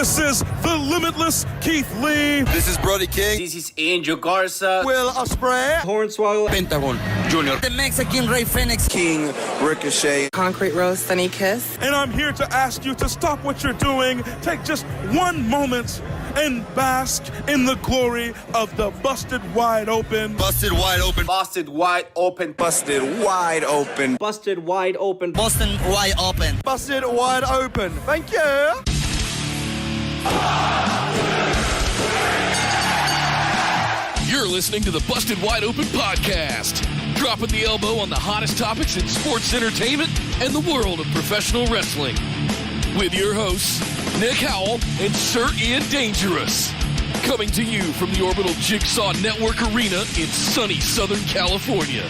This is the limitless Keith Lee. This is Brody King. This is Angel Garza. Will Ospreay. Hornswoggle. Pentagon Jr. The Mexican Rey Fenix. King Ricochet. Concrete Rose Sunny Kiss. And I'm here to ask you to stop what you're doing, take just one moment, and bask in the glory of the Busted Wide Open. Busted Wide Open. Busted Wide Open. Busted Wide Open. Busted Wide Open. Boston Wide Open. Busted Wide Open. Thank you. You're listening to the Busted Wide Open podcast, dropping the elbow on the hottest topics in sports entertainment and the world of professional wrestling. With your hosts, Nick Howell and Sir Ian Dangerous. Coming to you from the Orbital Jigsaw Network Arena in sunny Southern California.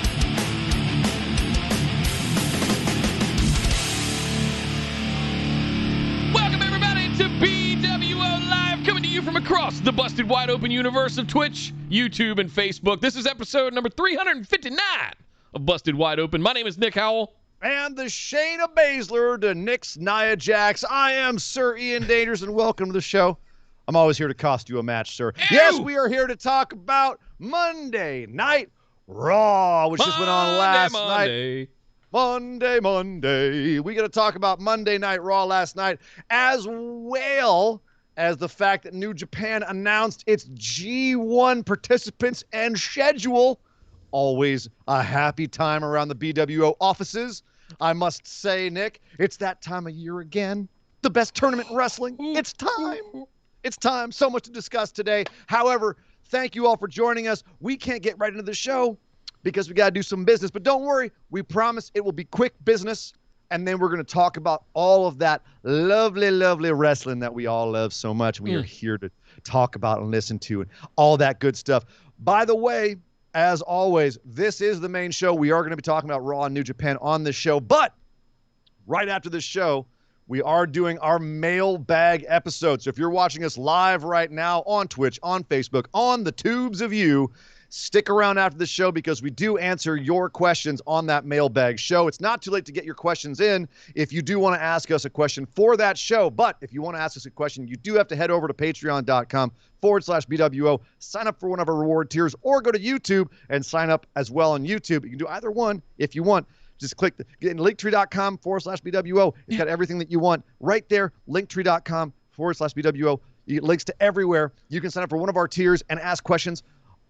Welcome everybody to BWO Live, coming to you from across the Busted Wide Open universe of Twitch, YouTube, and Facebook. This is episode number 359 of Busted Wide Open. My name is Nick Howell. And the Shayna Baszler to Nick's Nia Jax. I am Sir Ian Dangerous, and welcome to the show. I'm always here to cost you a match, sir. Ew. Yes, we are here to talk about Monday Night Raw, which just went on last night. Monday. We're going to talk about Monday Night Raw last night, as well as the fact that New Japan announced its G1 participants and schedule. Always a happy time around the BWO offices. I must say, Nick, it's that time of year again. The best tournament in wrestling. It's time. It's time. So much to discuss today. However, thank you all for joining us. We can't get right into the show because we got to do some business. But don't worry. We promise it will be quick business. And then we're going to talk about all of that lovely, lovely wrestling that we all love so much. We are here to talk about and listen to and all that good stuff. By the way, as always, this is the main show. We are going to be talking about Raw and New Japan on this show. But right after this show, we are doing our mailbag episode. So if you're watching us live right now on Twitch, on Facebook, on the tubes of you, stick around after the show because we do answer your questions on that mailbag show. It's not too late to get your questions in if you do want to ask us a question for that show. But if you want to ask us a question, you do have to head over to patreon.com/BWO, sign up for one of our reward tiers, or go to YouTube and sign up as well on YouTube. You can do either one if you want. Just click get in linktree.com/BWO. It's got everything that you want right there. Linktree.com/BWO. You get links to everywhere. You can sign up for one of our tiers and ask questions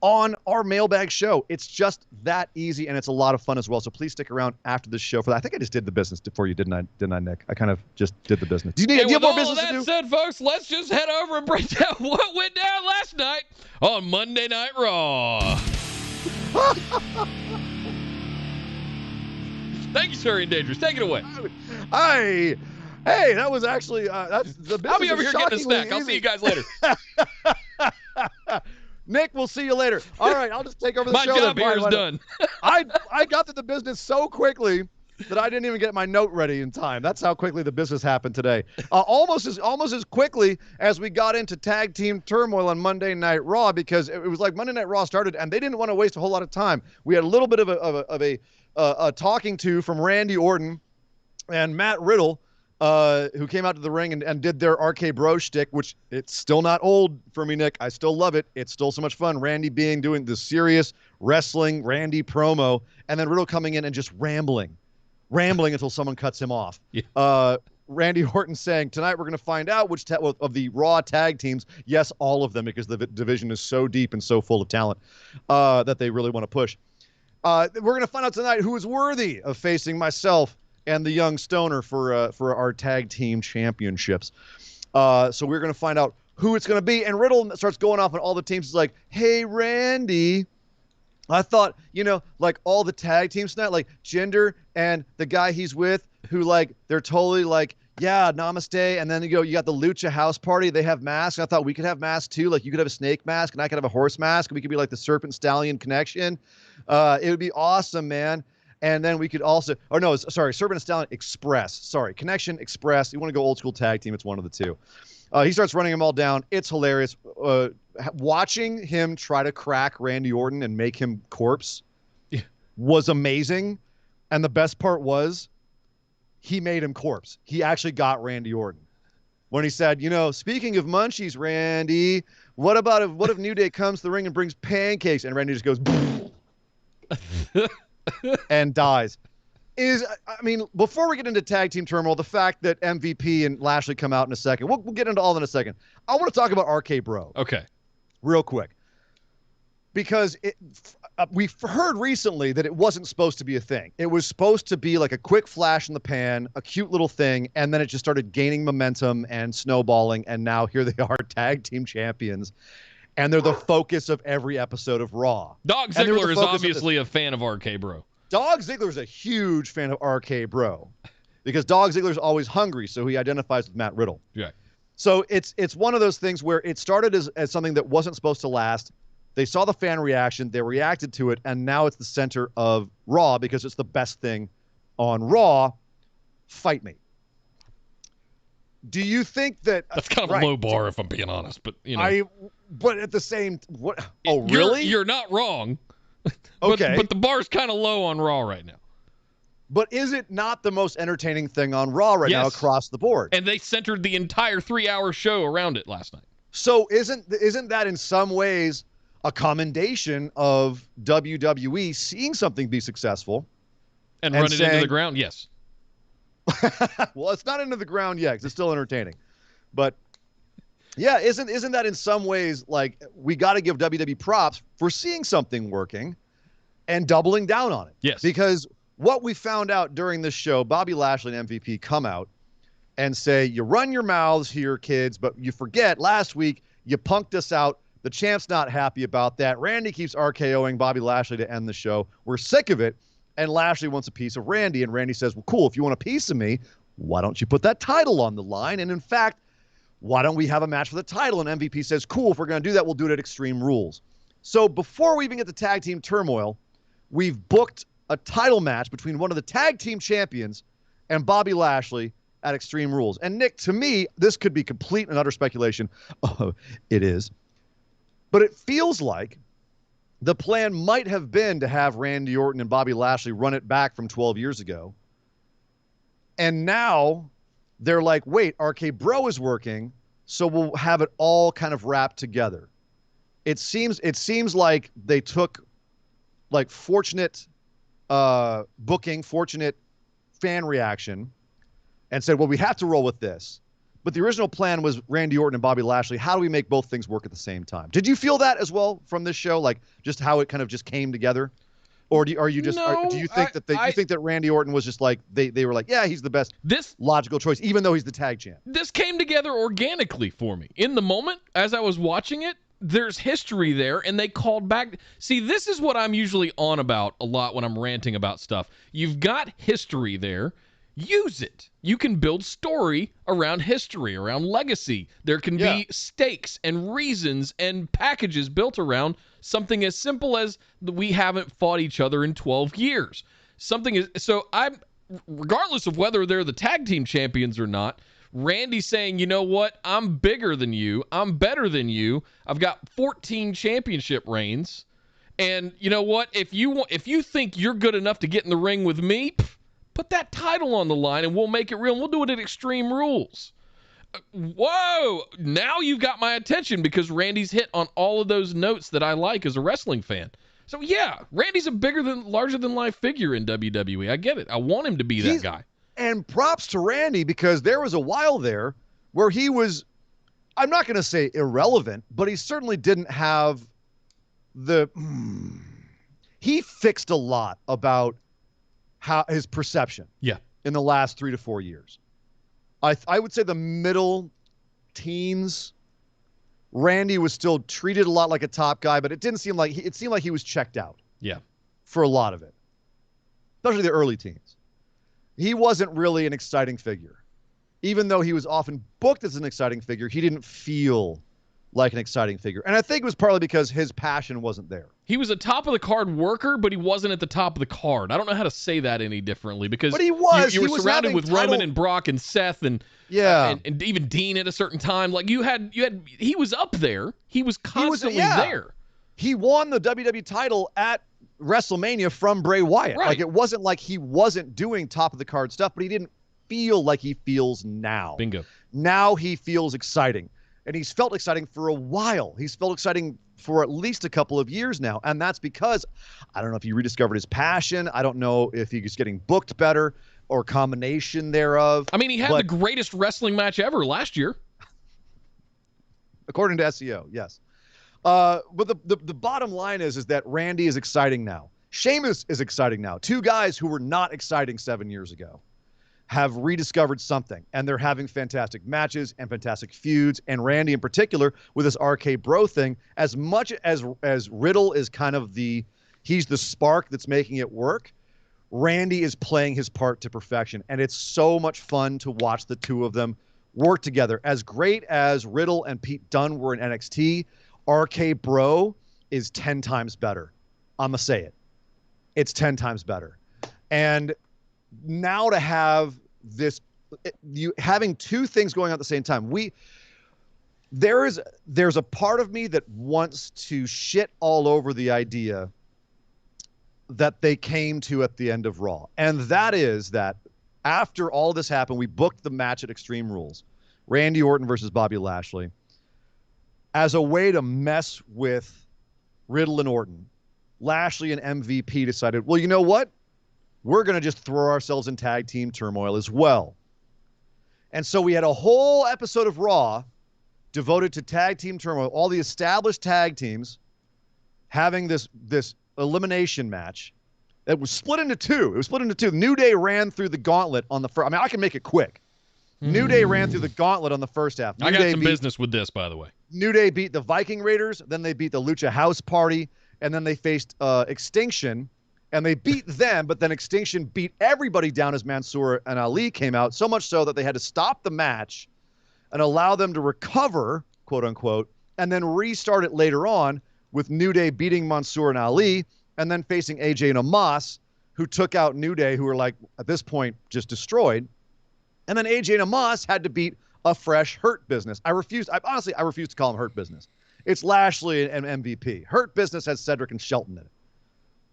on our mailbag show. It's just that easy, and it's a lot of fun as well. So please stick around after the show for that. I think I just did the business for you, didn't I, Nick? I kind of just did the business. Do you have more business to do? With all that said, folks, let's just head over and break down what went down last night on Monday Night Raw. Thank you, Sir Ian Dangerous. Take it away. Hey, that was actually that's the business. I'll be over here getting a snack. Easy. I'll see you guys later. Nick, we'll see you later. All right, I'll just take over the show. My job here is done. I got to the business so quickly that I didn't even get my note ready in time. That's how quickly the business happened today. Almost as quickly as we got into Tag Team Turmoil on Monday Night Raw, because it was like Monday Night Raw started and they didn't want to waste a whole lot of time. We had a little bit of a talking to from Randy Orton and Matt Riddle, who came out to the ring and did their RKBro shtick, which it's still not old for me, Nick. I still love it. It's still so much fun. Randy doing the serious wrestling Randy promo, and then Riddle coming in and just rambling until someone cuts him off. Yeah. Randy Orton saying, tonight we're going to find out which of the Raw tag teams, yes, all of them, because the division is so deep and so full of talent that they really want to push. We're going to find out tonight who is worthy of facing myself and the young stoner for our tag team championships. So we're going to find out who it's going to be. And Riddle starts going off on all the teams. He's like, hey, Randy, I thought, like all the tag teams tonight, like Jinder and the guy he's with who like, they're totally like, yeah, namaste. And then you got the Lucha House Party. They have masks. I thought we could have masks too. Like you could have a snake mask and I could have a horse mask. We could be like the Serpent Stallion Connection. It would be awesome, man. And then we could also, Serpent Stallion Express. Sorry, Connection Express. You want to go old school tag team, it's one of the two. He starts running them all down. It's hilarious. Watching him try to crack Randy Orton and make him corpse was amazing. And the best part was he made him corpse. He actually got Randy Orton, when he said, speaking of munchies, Randy, what if New Day comes to the ring and brings pancakes? And Randy just goes and dies. Before we get into Tag Team Turmoil, the fact that MVP and Lashley come out in a second, we'll get into all in a second. I want to talk about RK-Bro. Okay. Real quick. Because we've heard recently that it wasn't supposed to be a thing. It was supposed to be like a quick flash in the pan, a cute little thing, and then it just started gaining momentum and snowballing, and now here they are, tag team champions, and they're the focus of every episode of Raw. Dog Ziggler is obviously a fan of RK-Bro. Dog Ziggler is a huge fan of RK-Bro because Dog Ziggler's always hungry, so he identifies with Matt Riddle. Yeah. So it's one of those things where it started as something that wasn't supposed to last. They saw the fan reaction, they reacted to it, and now it's the center of Raw because it's the best thing on Raw. Fight me. Do you think that that's kind of a low bar, if I'm being honest? But but at the same, what? Oh, really? You're not wrong. Okay, but the bar's kind of low on Raw right now. But is it not the most entertaining thing on Raw right now across the board? And they centered the entire 3-hour show around it last night. So isn't that in some ways a commendation of WWE seeing something be successful and run it into the ground? Yes. Well, it's not into the ground yet because it's still entertaining. But yeah, isn't that in some ways like we got to give WWE props for seeing something working and doubling down on it? Yes. Because what we found out during this show, Bobby Lashley and MVP come out and say, you run your mouths here, kids, but you forget last week you punked us out. The champ's not happy about that. Randy keeps RKOing Bobby Lashley to end the show. We're sick of it. And Lashley wants a piece of Randy. And Randy says, well, cool, if you want a piece of me, why don't you put that title on the line? And in fact, why don't we have a match for the title? And MVP says, cool, if we're going to do that, we'll do it at Extreme Rules. So before we even get to Tag Team Turmoil, we've booked a title match between one of the tag team champions and Bobby Lashley at Extreme Rules. And Nick, to me, this could be complete and utter speculation. Oh, it is. But it feels like the plan might have been to have Randy Orton and Bobby Lashley run it back from 12 years ago. And now they're like, wait, RK-Bro is working, so we'll have it all kind of wrapped together. It seems like they took like fortunate booking, fortunate fan reaction, and said, well, we have to roll with this. But the original plan was Randy Orton and Bobby Lashley. How do we make both things work at the same time? Did you feel that as well from this show, like just how it kind of just came together? Or do you think that Randy Orton was just like they were like, yeah, he's the best logical choice, even though he's the tag champ? This came together organically for me. In the moment, as I was watching it, there's history there, and they called back. See, this is what I'm usually on about a lot when I'm ranting about stuff. You've got history there. Use it. You can build story around history, around legacy. There can be stakes and reasons and packages built around something as simple as we haven't fought each other in 12 years. Regardless of whether they're the tag team champions or not, Randy saying, you know what, I'm bigger than you, I'm better than you, I've got 14 championship reigns, and you know what, if you think you're good enough to get in the ring with me, put that title on the line and we'll make it real, and we'll do it at Extreme Rules. Whoa, now you've got my attention because Randy's hit on all of those notes that I like as a wrestling fan. So yeah, Randy's a larger than life figure in WWE. I get it. I want him to be that guy. And props to Randy, because there was a while there where he was, I'm not going to say irrelevant, but he certainly didn't have he fixed a lot about how his perception in the last 3 to 4 years. I would say the middle teens, Randy was still treated a lot like a top guy, but it seemed like he was checked out. Yeah. For a lot of it. Especially the early teens. He wasn't really an exciting figure. Even though he was often booked as an exciting figure, he didn't feel like an exciting figure. And I think it was partly because his passion wasn't there. He was a top of the card worker, but he wasn't at the top of the card. I don't know how to say that any differently, because but he was. You were surrounded with Roman and Brock and Seth and and even Dean at a certain time. Like he was up there. He was constantly there. He won the WWE title at WrestleMania from Bray Wyatt. Right. Like it wasn't like he wasn't doing top of the card stuff, but he didn't feel like he feels now. Bingo. Now he feels exciting. And he's felt exciting for a while. He's felt exciting for at least a couple of years now. And that's because I don't know if he rediscovered his passion. I don't know if he's getting booked better or combination thereof. I mean, he had the greatest wrestling match ever last year. According to SEO, yes. But the bottom line is that Randy is exciting now. Sheamus is exciting now. Two guys who were not exciting 7 years ago have rediscovered something, and they're having fantastic matches and fantastic feuds. And Randy in particular with this RK-Bro thing, as much as Riddle is kind of he's the spark that's making it work, Randy is playing his part to perfection. And it's so much fun to watch the two of them work together. As great as Riddle and Pete Dunne were in NXT, RK-Bro is 10 times better. I'm going to say it. It's 10 times better. And now to have this, having two things going on at the same time, there's a part of me that wants to shit all over the idea that they came to at the end of Raw. And that is that after all this happened, we booked the match at Extreme Rules, Randy Orton versus Bobby Lashley, as a way to mess with Riddle and Orton. Lashley and MVP decided, well, you know what? We're going to just throw ourselves in Tag Team Turmoil as well. And so we had a whole episode of Raw devoted to Tag Team Turmoil, all the established tag teams having this elimination match that was split into two. It was split into two. New Day ran through the gauntlet on the first. I mean, I can make it quick. New Day ran through the gauntlet on the first half. I got some business with this, by the way. New Day beat the Viking Raiders, then they beat the Lucha House Party, and then they faced Extinction, and they beat them, but then Extinction beat everybody down as Mansoor and Ali came out, so much so that they had to stop the match and allow them to recover, quote unquote, and then restart it later on with New Day beating Mansoor and Ali, and then facing AJ and Amos, who took out New Day, who were like, at this point, just destroyed. And then AJ and Amos had to beat a fresh Hurt Business. I refuse to call them Hurt Business. It's Lashley and MVP. Hurt Business has Cedric and Shelton in it.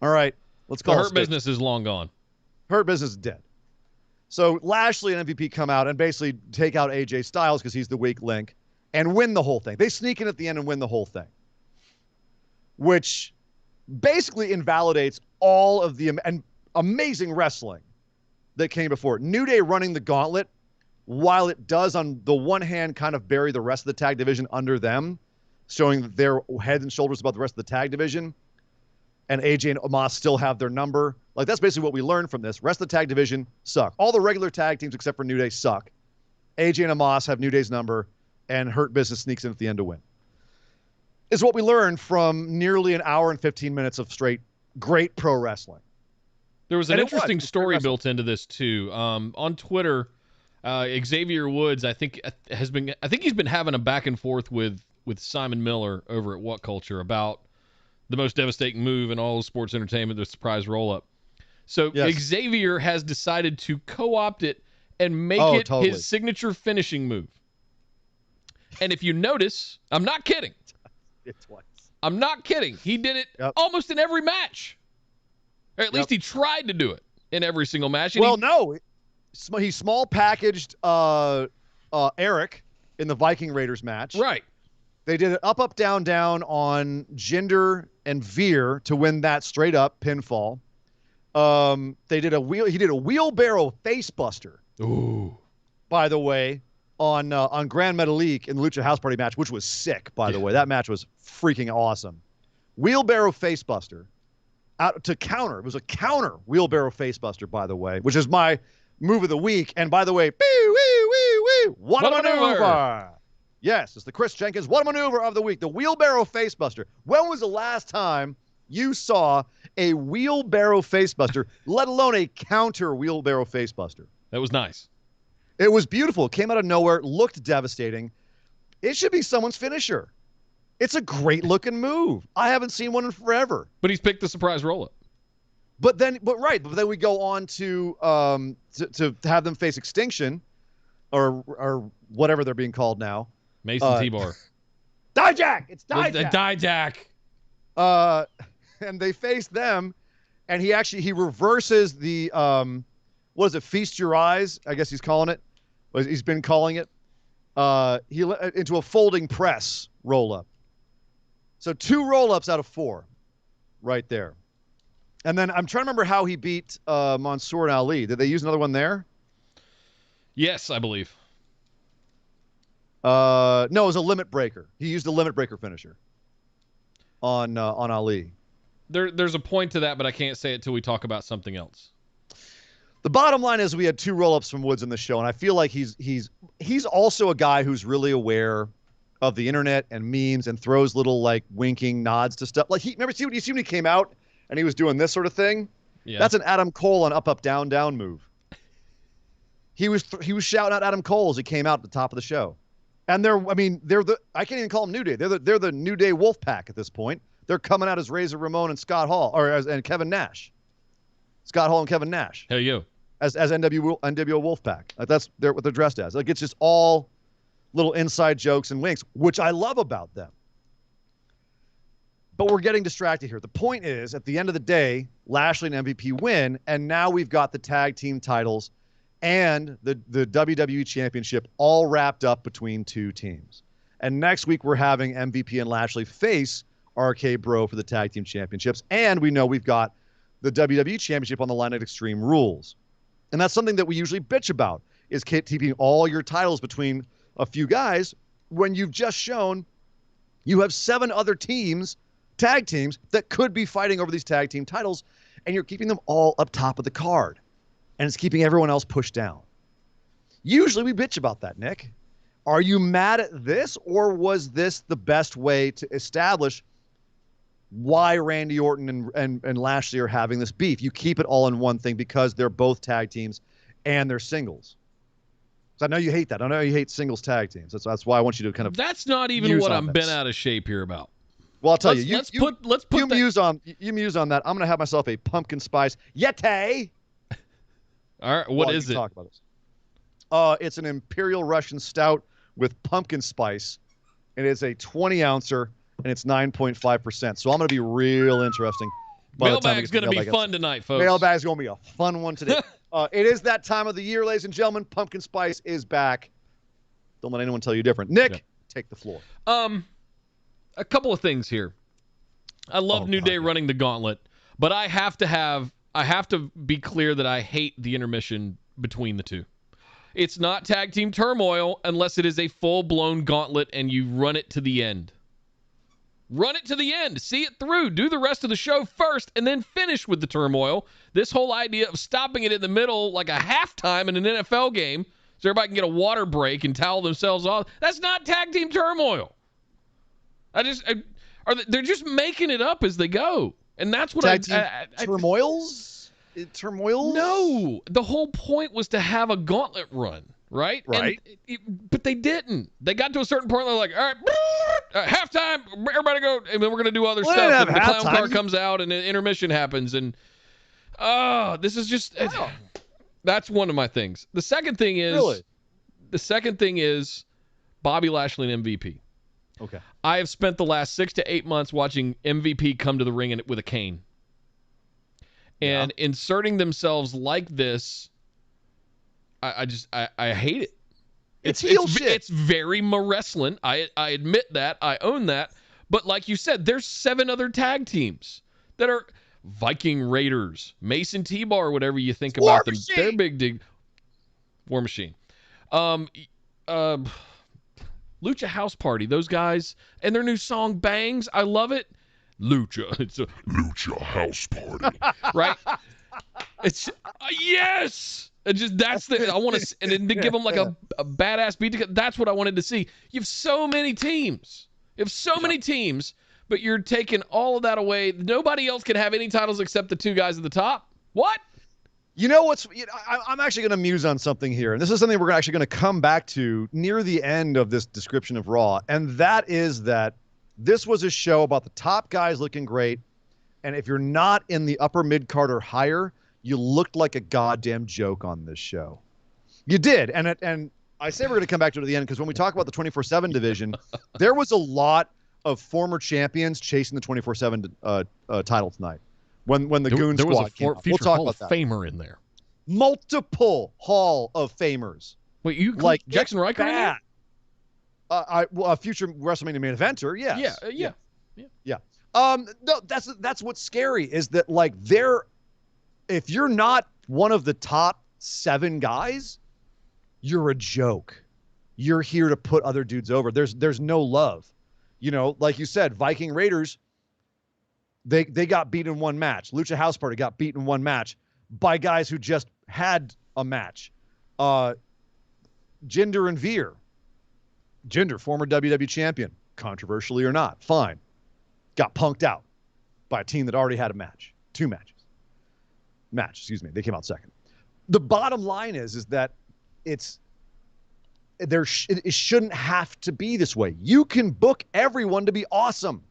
All right, let's call it Hurt Business is long gone. Hurt Business is dead. So Lashley and MVP come out and basically take out AJ Styles because he's the weak link and win the whole thing. They sneak in at the end and win the whole thing, which basically invalidates all of the amazing wrestling that came before. New Day running the gauntlet, while it does on the one hand kind of bury the rest of the tag division under them, showing that they're head and shoulders above the rest of the tag division, and AJ and Amos still have their number. Like, that's basically what we learned from this. Rest of the tag division suck. All the regular tag teams except for New Day suck. AJ and Amos have New Day's number, and Hurt Business sneaks in at the end to win. Is what we learned from nearly an hour and 15 minutes of straight great pro wrestling. There was an interesting story built into this too. On Twitter, Xavier Woods, I think he's been having a back and forth with Simon Miller over at What Culture about the most devastating move in all of sports entertainment, the surprise roll-up. So yes. Xavier has decided to co-opt it and make his signature finishing move. And if you notice, I'm not kidding. Twice. I'm not kidding. He did it almost in every match. Or at least he tried to do it in every single match. No. He small packaged Eric in the Viking Raiders match. Right. They did it up, down, down on Jinder and Veer to win that straight up pinfall. He did a wheelbarrow facebuster. Ooh. By the way, on Grand Metalik in the Lucha House Party match, which was sick, by the way. That match was freaking awesome. Wheelbarrow facebuster out to counter. It was a counter wheelbarrow facebuster, by the way, which is my move of the week. And by the way, what a maneuver! Yes, it's the Chris Jenkins what a maneuver of the week. The wheelbarrow facebuster. When was the last time you saw a wheelbarrow facebuster, let alone a counter wheelbarrow facebuster? That was nice. It was beautiful. It came out of nowhere, looked devastating. It should be someone's finisher. It's a great looking move. I haven't seen one in forever. But he's picked the surprise roll-up. But then we go on to have them face Extinction, or whatever they're being called now. Mason T-Bar. Dijak! It's Dijak! Dijak. And they face them, and he reverses the what is it? Feast Your Eyes, I guess he's calling it. He's been calling it. Into a folding press roll-up. So 2 roll-ups out of 4 right there. And then I'm trying to remember how he beat Mansoor and Ali. Did they use another one there? Yes, I believe. No, it was a limit breaker. He used a limit breaker finisher on Ali. There's a point to that, but I can't say it till we talk about something else. The bottom line is we had 2 roll-ups from Woods in the show, and I feel like he's also a guy who's really aware of the internet and memes and throws little like winking nods to stuff. Like you see when he came out and he was doing this sort of thing? Yeah. That's an Adam Cole on up down down move. He was shouting out Adam Cole as he came out at the top of the show. And I can't even call them New Day. They're the New Day Wolfpack at this point. They're coming out as Razor Ramon and Scott Hall and Kevin Nash. Scott Hall and Kevin Nash. Hey, you. As NWO Wolfpack. Like that's what they're dressed as. Like it's just all little inside jokes and winks, which I love about them. But we're getting distracted here. The point is, at the end of the day, Lashley and MVP win, and now we've got the tag team titles and the WWE Championship all wrapped up between 2 teams. And next week we're having MVP and Lashley face RKBro for the tag team championships, and we know we've got the WWE Championship on the line at Extreme Rules. And that's something that we usually bitch about, is keeping all your titles between a few guys when you've just shown you have 7 other teams, tag teams, that could be fighting over these tag team titles, and you're keeping them all up top of the card. And it's keeping everyone else pushed down. Usually we bitch about that, Nick. Are you mad at this, or was this the best way to establish why Randy Orton and Lashley are having this beef? You keep it all in one thing because they're both tag teams and they're singles. So I know you hate that. I know you hate singles tag teams. That's why I want you to kind of. That's not even what I'm bent out of shape here about. Well, I'll tell you. Let's put you muse on that. I'm going to have myself a pumpkin spice Yeti. All right, what is it? Talk about this. It's an Imperial Russian Stout with pumpkin spice, and it's a 20-ouncer, and it's 9.5%. So I'm going to be real interesting. Mailbag's going to be fun tonight, folks. Mailbag's going to be a fun one today. It is that time of the year, ladies and gentlemen. Pumpkin spice is back. Don't let anyone tell you different. Nick, take the floor. A couple of things here. I love New Day running the gauntlet, but I have to be clear that I hate the intermission between the two. It's not Tag Team Turmoil unless it is a full-blown gauntlet and you run it to the end. Run it to the end. See it through. Do the rest of the show first and then finish with the turmoil. This whole idea of stopping it in the middle like a halftime in an NFL game so everybody can get a water break and towel themselves off, that's not Tag Team Turmoil. They're just making it up as they go. And that's what Turmoils? Turmoils? No. The whole point was to have a gauntlet run, right? Right. But they didn't. They got to a certain point, they're like, all right, halftime, everybody go, and then we're going to do other stuff. And the clown car comes out, and an intermission happens, and this is just, that's one of my things. The second thing is Bobby Lashley and MVP. Okay. I have spent the last 6 to 8 months watching MVP come to the ring with a cane. And inserting themselves like this, I hate it. It's heel shit. It's very wrestling. I admit that. I own that. But like you said, there's 7 other tag teams that are Viking Raiders, Mason T-Bar, whatever you think about them. They're big. War Machine. Lucha House Party, those guys, and their new song Bangs, I love it. Lucha, it's a Lucha House Party, right? It's yes, and just that's the I want to, and then to give them like a badass beat. That's what I wanted to see. You have so many teams, but you're taking all of that away. Nobody else can have any titles except the 2 guys at the top. What? You know what's? I'm actually going to muse on something here, and this is something we're actually going to come back to near the end of this description of Raw, and that is that this was a show about the top guys looking great, and if you're not in the upper mid-card or higher, you looked like a goddamn joke on this show. You did, and I say we're going to come back to it at the end because when we talk about the 24/7 division, there was a lot of former champions chasing the 24/7 title tonight. When the Goon Squad came up. We'll talk about that. Famer in there. multiple Hall of Famers. Wait, you Like Jackson Riker? bad. A future WrestleMania main eventer, yes. Yeah. No, that's what's scary is that like if you're not one of the top 7 guys, you're a joke. You're here to put other dudes over. There's no love. You know, like you said, Viking Raiders, they got beat in one match. Lucha House Party got beat in one match by guys who just had a match. Jinder and Veer. Jinder, former WWE champion, controversially or not, fine. Got punked out by a team that already had a match. 2 matches. They came out second. The bottom line is that it shouldn't have to be this way. You can book everyone to be awesome.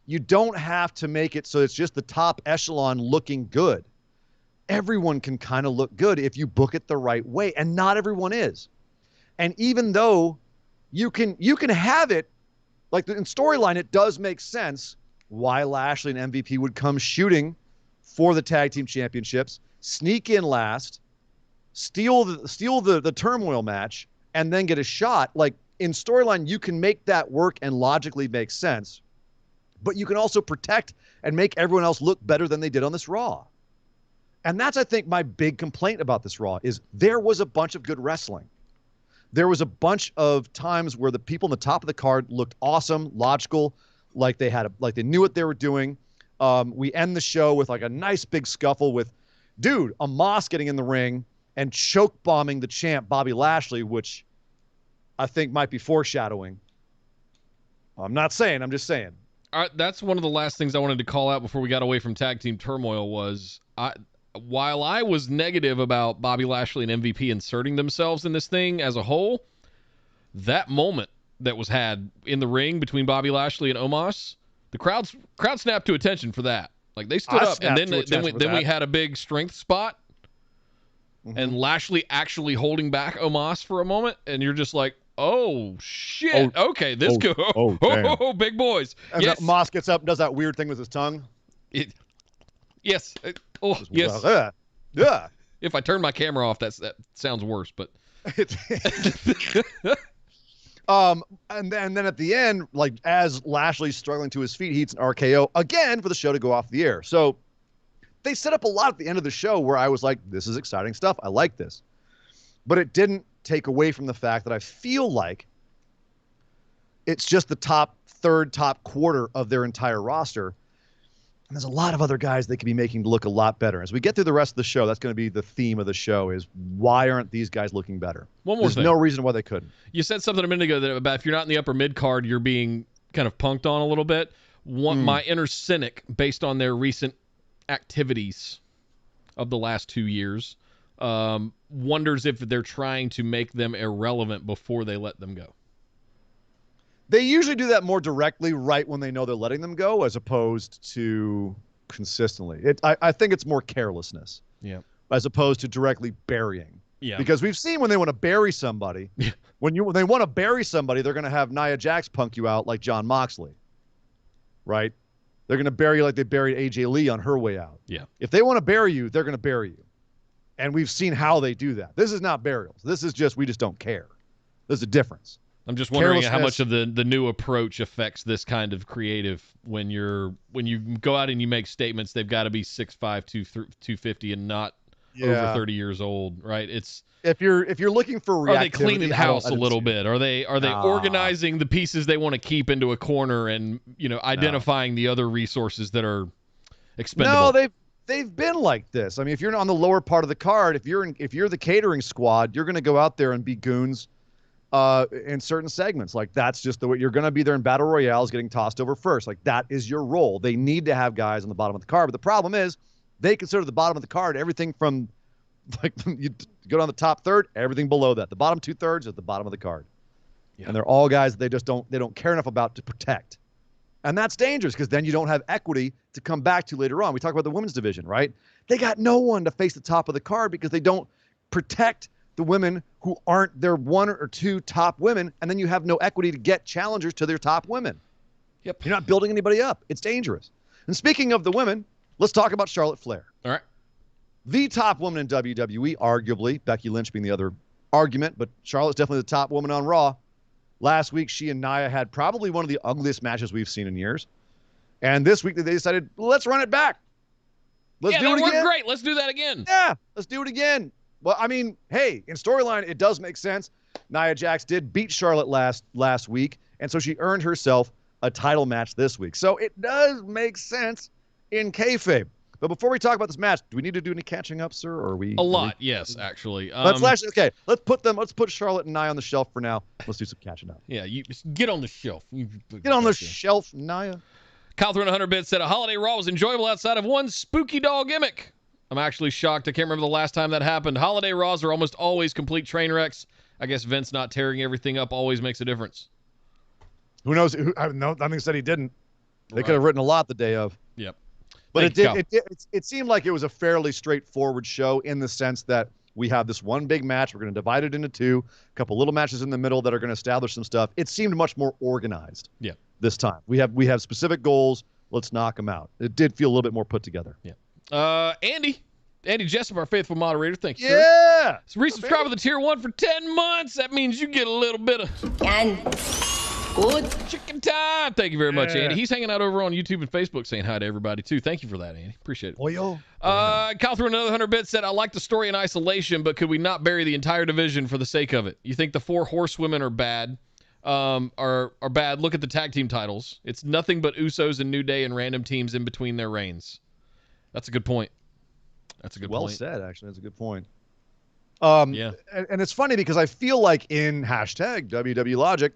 You don't have to make it so it's just the top echelon looking good. Everyone can kind of look good if you book it the right way, and not everyone is. And even though you can have it, like in storyline, it does make sense why Lashley and MVP would come shooting for the tag team championships, sneak in last, steal the turmoil match, and then get a shot. Like in storyline, you can make that work and logically make sense, but you can also protect and make everyone else look better than they did on this Raw. And that's, I think, my big complaint about this Raw is there was a bunch of good wrestling. There was a bunch of times where the people on the top of the card looked awesome, logical, like they knew what they were doing. We end the show with like a nice big scuffle with, dude, Amos getting in the ring and choke bombing the champ Bobby Lashley, which I think might be foreshadowing. I'm not saying, I'm just saying. That's one of the last things I wanted to call out before we got away from Tag Team Turmoil was while I was negative about Bobby Lashley and MVP inserting themselves in this thing as a whole, that moment that was had in the ring between Bobby Lashley and Omos, the crowd snapped to attention for that. Like they stood up, and then we had a big strength spot, and Lashley actually holding back Omos for a moment, and you're just like, oh shit, okay, this go, big boys. And yes. Omos gets up and does that weird thing with his tongue. Yes. Yes. Yeah. If I turn my camera off, that sounds worse, but. And then at the end, like as Lashley's struggling to his feet, he hits an RKO again for the show to go off the air. So they set up a lot at the end of the show where I was like, this is exciting stuff. I like this. But it didn't take away from the fact that I feel like it's just the top quarter of their entire roster. And there's a lot of other guys they could be making look a lot better. As we get through the rest of the show, that's going to be the theme of the show is why aren't these guys looking better? One more thing. There's no reason why they couldn't. You said something a minute ago about if you're not in the upper mid card, you're being kind of punked on a little bit. My inner cynic, based on their recent activities of the last 2 years, wonders if they're trying to make them irrelevant before they let them go. They usually do that more directly right when they know they're letting them go as opposed to consistently. I think it's more carelessness as opposed to directly burying. Yeah. Because we've seen when they want to bury somebody, when they want to bury somebody, they're going to have Nia Jax punk you out like Jon Moxley, right? They're going to bury you like they buried AJ Lee on her way out. Yeah. If they want to bury you, they're going to bury you. And we've seen how they do that. This is not burials. This is just we just don't care. There's a difference. I'm just wondering how much of the new approach affects this kind of creative when you go out and you make statements. They've got to be 6'5", 250 and not over 30 years old, right? It's if you're looking for reactivity, are they cleaning house a little bit? Are they organizing the pieces they want to keep into a corner and identifying the other resources that are expendable? No, they've been like this. I mean, if you're on the lower part of the card, if you're the catering squad, you're going to go out there and be goons. In certain segments, like that's just the way you're going to be there in battle royales, getting tossed over first. Like that is your role. They need to have guys on the bottom of the card, but the problem is they consider the bottom of the card everything from like you go down the top third, everything below that. The bottom 2/3 at the bottom of the card, and they're all guys that they don't care enough about to protect, and that's dangerous because then you don't have equity to come back to later on. We talk about the women's division, right? They got no one to face the top of the card because they don't protect the women who aren't their 1 or 2 top women, and then you have no equity to get challengers to their top women. Yep. You're not building anybody up. It's dangerous. And speaking of the women, let's talk about Charlotte Flair. All right. the top woman in WWE, arguably, Becky Lynch being the other argument, but Charlotte's definitely the top woman on Raw. Last week, she and Naya had probably one of the ugliest matches we've seen in years. And this week, they decided, let's run it back. Let's do it again. Worked great. Let's do that again. Yeah, let's do it again. Well, I mean, hey, in storyline, it does make sense. Nia Jax did beat Charlotte last week, and so she earned herself a title match this week. So it does make sense in kayfabe. But before we talk about this match, do we need to do any catching up, sir? Or are we? A lot, yes, actually. Let's put Charlotte and Nia on the shelf for now. Let's do some catching up. Yeah, you just get on the shelf. Get on the shelf, Nia. Kyle threw in 100 bits, said a holiday Raw was enjoyable outside of one spooky doll gimmick. I'm actually shocked. I can't remember the last time that happened. Holiday Raws are almost always complete train wrecks. I guess Vince not tearing everything up always makes a difference. Who knows? Nothing said he didn't. They could have written a lot the day of. Yep. But it seemed like it was a fairly straightforward show in the sense that we have this one big match. We're going to divide it into two, a couple little matches in the middle that are going to establish some stuff. It seemed much more organized. Yeah. This time we have specific goals. Let's knock them out. It did feel a little bit more put together. Yeah. Andy Jessup, our faithful moderator. Thank you, sir. So resubscribe with a tier 1 for 10 months. That means you get a little bit of good chicken time. Thank you very much, Andy. He's hanging out over on YouTube and Facebook saying hi to everybody too. Thank you for that, Andy. Appreciate it. Kyle threw another 100 bits, said, I like the story in isolation, but could we not bury the entire division for the sake of it? You think the 4 horsewomen are bad? Are bad. Look at the tag team titles. It's nothing but Usos and New Day and random teams in between their reigns. That's a good point. Well said, actually. That's a good point. And it's funny because I feel like in hashtag WWE Logic,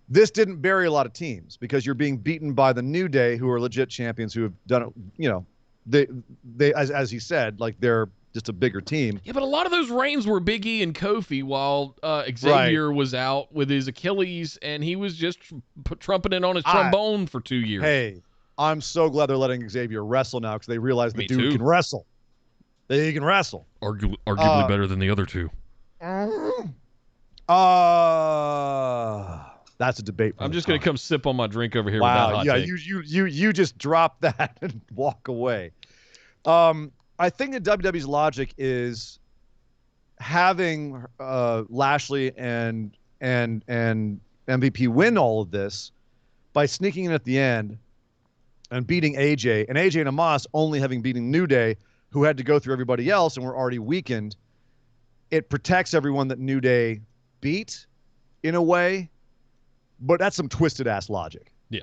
this didn't bury a lot of teams because you're being beaten by the New Day, who are legit champions who have done it. You know, they as he said, like they're just a bigger team. Yeah, but a lot of those reigns were Big E and Kofi while Xavier was out with his Achilles, and he was just trumpeting on his trombone for 2 years. Hey, I'm so glad they're letting Xavier wrestle now because they realize the dude can wrestle. He can wrestle. Arguably better than the other two. That's a debate. I'm just going to come sip on my drink over here. Wow. With that hot take. You just drop that and walk away. I think that WWE's logic is having Lashley and MVP win all of this by sneaking in at the end and beating AJ, and AJ and Amos only having beaten New Day, who had to go through everybody else and were already weakened. It protects everyone that New Day beat in a way, but that's some twisted ass logic. Yeah.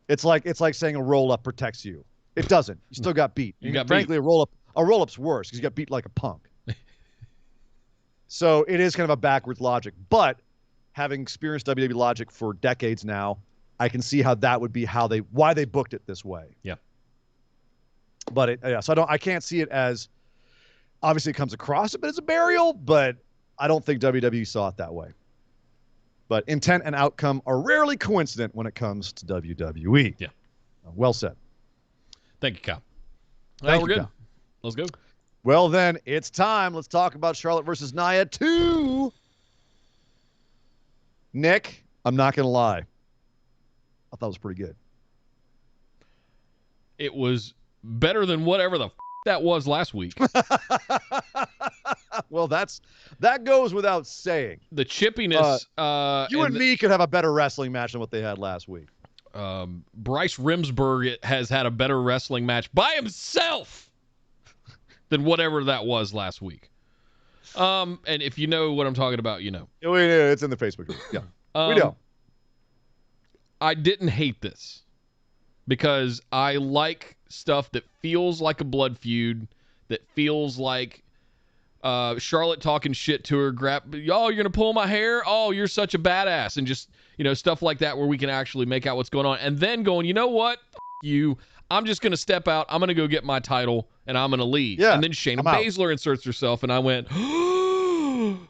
It's like saying a roll up protects you. It doesn't. You still got beat. Frankly, a roll up's worse because you got beat like a punk. So it is kind of a backwards logic, but having experienced WWE logic for decades now, I can see how that would be why they booked it this way. Yeah. But so I can't see it as, obviously it comes across a bit as a burial, but I don't think WWE saw it that way. But intent and outcome are rarely coincident when it comes to WWE. Yeah. Well said. Thank you, Kyle. We're good. Kyle. Let's go. Well, then it's time. Let's talk about Charlotte versus Nia 2. Nick, I'm not going to lie. I thought it was pretty good. It was better than whatever the that was last week. Well, that goes without saying. The chippiness. You and me could have a better wrestling match than what they had last week. Bryce Remsburg has had a better wrestling match by himself than whatever that was last week. And if you know what I'm talking about, you know. It's in the Facebook group. Yeah, we know. I didn't hate this because I like stuff that feels like a blood feud, that feels like Charlotte talking shit to her, oh, you're going to pull my hair? Oh, you're such a badass. And just, stuff like that where we can actually make out what's going on. And then going, you know what? You, I'm just going to step out. I'm going to go get my title and I'm going to leave. Yeah, and then Shayna Baszler inserts herself and I went, oh.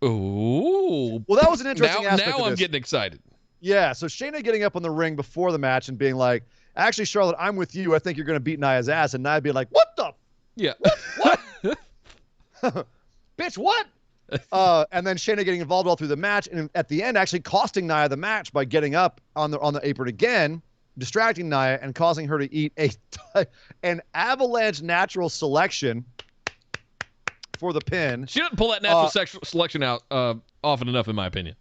Well, that was an interesting aspect Now of I'm this. getting excited. Yeah, so Shayna getting up on the ring before the match and being like, actually, Charlotte, I'm with you. I think you're going to beat Nia's ass. And Nia being like, what the? Yeah. What? Bitch, what? And then Shayna getting involved all through the match. And at the end, actually costing Nia the match by getting up on the apron again distracting Naya and causing her to eat an avalanche natural selection for the pin. She doesn't pull that natural selection out often enough, in my opinion.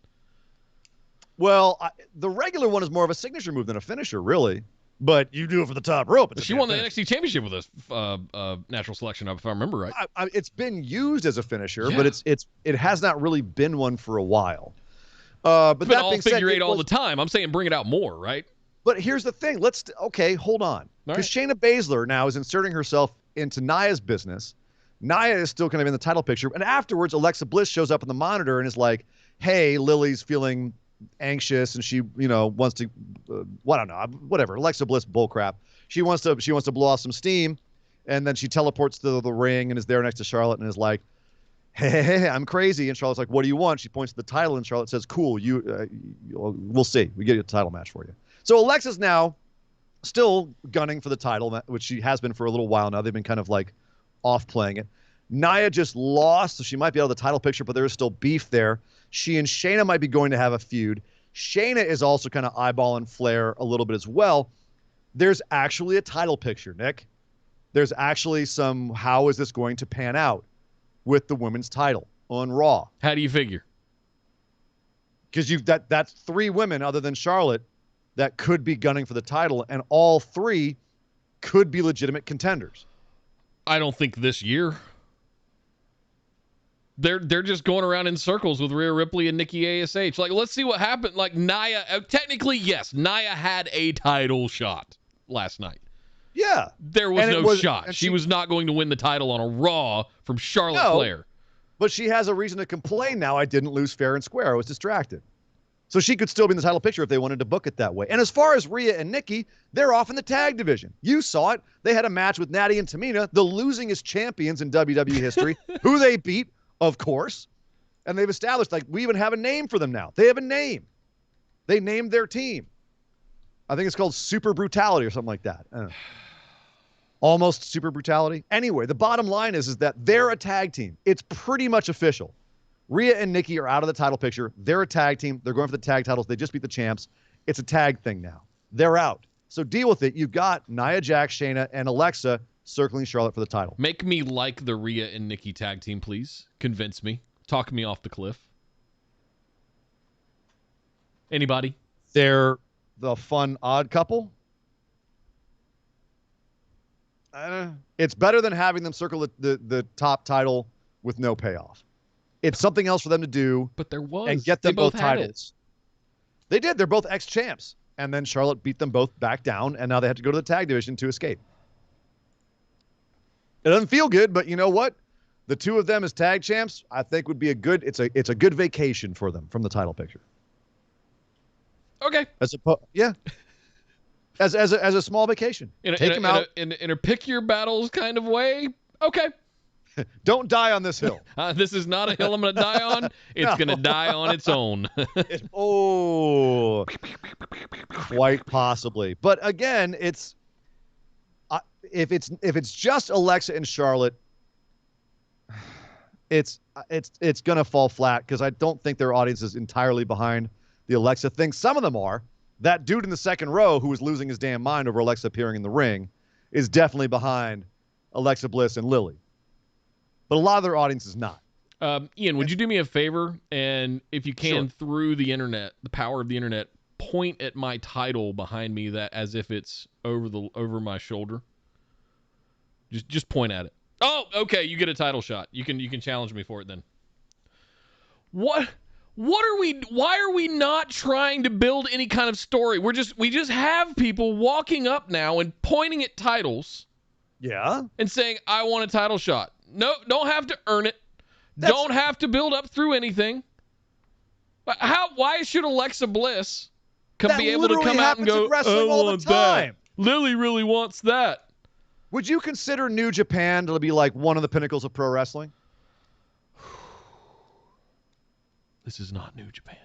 Well, the regular one is more of a signature move than a finisher, really. But you do it for the top rope. She won the NXT Championship with a natural selection, if I remember right. It's been used as a finisher, but it has not really been one for a while. But it's that been all being said, figure eight all the time. I'm saying bring it out more, right? But here's the thing. Hold on. Because Shayna Baszler now is inserting herself into Naya's business. Naya is still kind of in the title picture. And afterwards, Alexa Bliss shows up on the monitor and is like, hey, Lily's feeling anxious and she, wants to, I don't know, whatever. Alexa Bliss bullcrap. She wants to blow off some steam. And then she teleports to the ring and is there next to Charlotte and is like, hey, I'm crazy. And Charlotte's like, what do you want? She points to the title and Charlotte says, cool, we'll see. We get you a title match for you. So Alexa's now still gunning for the title, which she has been for a little while now. They've been kind of like off playing it. Nia just lost, so she might be out of the title picture, but there is still beef there. She and Shayna might be going to have a feud. Shayna is also kind of eyeballing Flair a little bit as well. There's actually a title picture, Nick. There's actually some, how is this going to pan out with the women's title on Raw? How do you figure? Because that's 3 women other than Charlotte that could be gunning for the title, and all 3 could be legitimate contenders. I don't think this year. They're just going around in circles with Rhea Ripley and Nikki ASH. Like, let's see what happened. Like, Naya, technically, yes, Naya had a title shot last night. Yeah. There was no shot. She was not going to win the title on a Raw from Charlotte Flair. But she has a reason to complain now. I didn't lose fair and square. I was distracted. So she could still be in the title picture if they wanted to book it that way. And as far as Rhea and Nikki, they're off in the tag division. You saw it. They had a match with Natty and Tamina, the losingest champions in WWE history, who they beat, of course. And they've established, we even have a name for them now. They have a name. They named their team. I think it's called Super Brutality or something like that. Almost Super Brutality. Anyway, the bottom line is that they're a tag team. It's pretty much official. Rhea and Nikki are out of the title picture. They're a tag team. They're going for the tag titles. They just beat the champs. It's a tag thing now. They're out. So deal with it. You've got Nia Jax, Shayna, and Alexa circling Charlotte for the title. Make me like the Rhea and Nikki tag team, please. Convince me. Talk me off the cliff. Anybody? They're the fun odd couple. It's better than having them circle the top title with no payoff. It's something else for them to do. But there was. And get them both titles. They did. They're both ex-champs. And then Charlotte beat them both back down, and now they have to go to the tag division to escape. It doesn't feel good, but you know what? The 2 of them as tag champs, I think would be it's a good vacation for them from the title picture. Okay. As a small vacation. Take them out. In a pick your battles kind of way. Okay. Don't die on this hill. This is not a hill I'm going to die on. It's going to die on its own. Quite possibly. But again, if it's just Alexa and Charlotte, it's going to fall flat because I don't think their audience is entirely behind the Alexa thing. Some of them are. That dude in the second row who was losing his damn mind over Alexa appearing in the ring is definitely behind Alexa Bliss and Lily. But a lot of their audience is not. Ian, would you do me a favor? And if you can, Sure. through the internet, the power of the internet, point at my title behind me that as if it's over my shoulder. Just point at it. Oh, okay, you get a title shot. You can challenge me for it then. Why are we not trying to build any kind of story? We just have people walking up now and pointing at titles. Yeah. And saying, I want a title shot. No, don't have to earn it. Don't have to build up through anything. Why should Alexa Bliss be able to come out and go, I want that. Lily really wants that. Would you consider New Japan to be like one of the pinnacles of pro wrestling? This is not New Japan.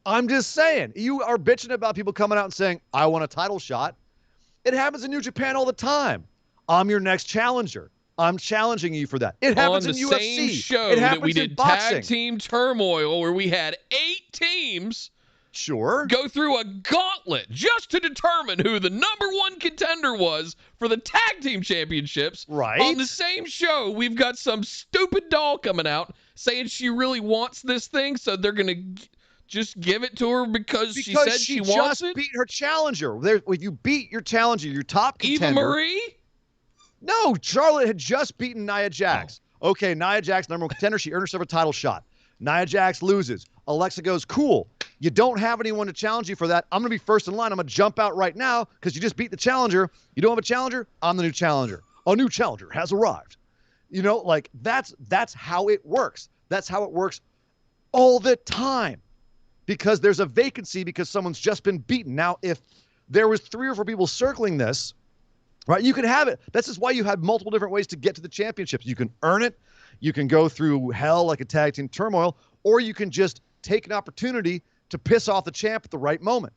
I'm just saying. You are bitching about people coming out and saying, I want a title shot. It happens in New Japan all the time. I'm your next challenger. I'm challenging you for that. It happens in UFC. On the same show it that we in did boxing. Tag Team Turmoil, where we had 8 teams Sure. go through a gauntlet just to determine who the number one contender was for the tag team championships. Right. On the same show, we've got some stupid doll coming out saying she really wants this thing, so they're going to just give it to her because she said she wants it? Beat her challenger. If you beat your challenger, your top contender. Eva Marie? No, Charlotte had just beaten Nia Jax. Oh. Okay, Nia Jax, number one contender. She earned herself a title shot. Nia Jax loses. Alexa goes, cool. You don't have anyone to challenge you for that. I'm going to be first in line. I'm going to jump out right now because you just beat the challenger. You don't have a challenger? I'm the new challenger. A new challenger has arrived. You know, like that's how it works. That's how it works all the time because there's a vacancy because someone's just been beaten. Now, if there was 3 or 4 people circling this, right, you can have it. This is why you had multiple different ways to get to the championships. You can earn it. You can go through hell like a tag team turmoil, or you can just take an opportunity to piss off the champ at the right moment.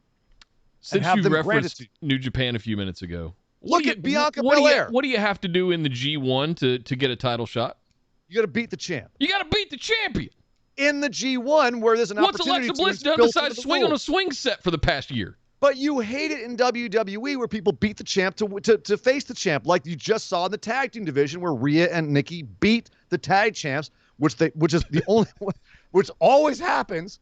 Since you referenced New Japan a few minutes ago, look at Bianca Belair. What do you have to do in the G1 to get a title shot? You got to beat the champ. You got to beat the champion. In the G1 where there's an opportunity. What's Alexa Bliss done besides swing on a swing set for the past year? But you hate it in WWE where people beat the champ to face the champ, like you just saw in the tag team division where Rhea and Nikki beat the tag champs, which is the only one, which always happens.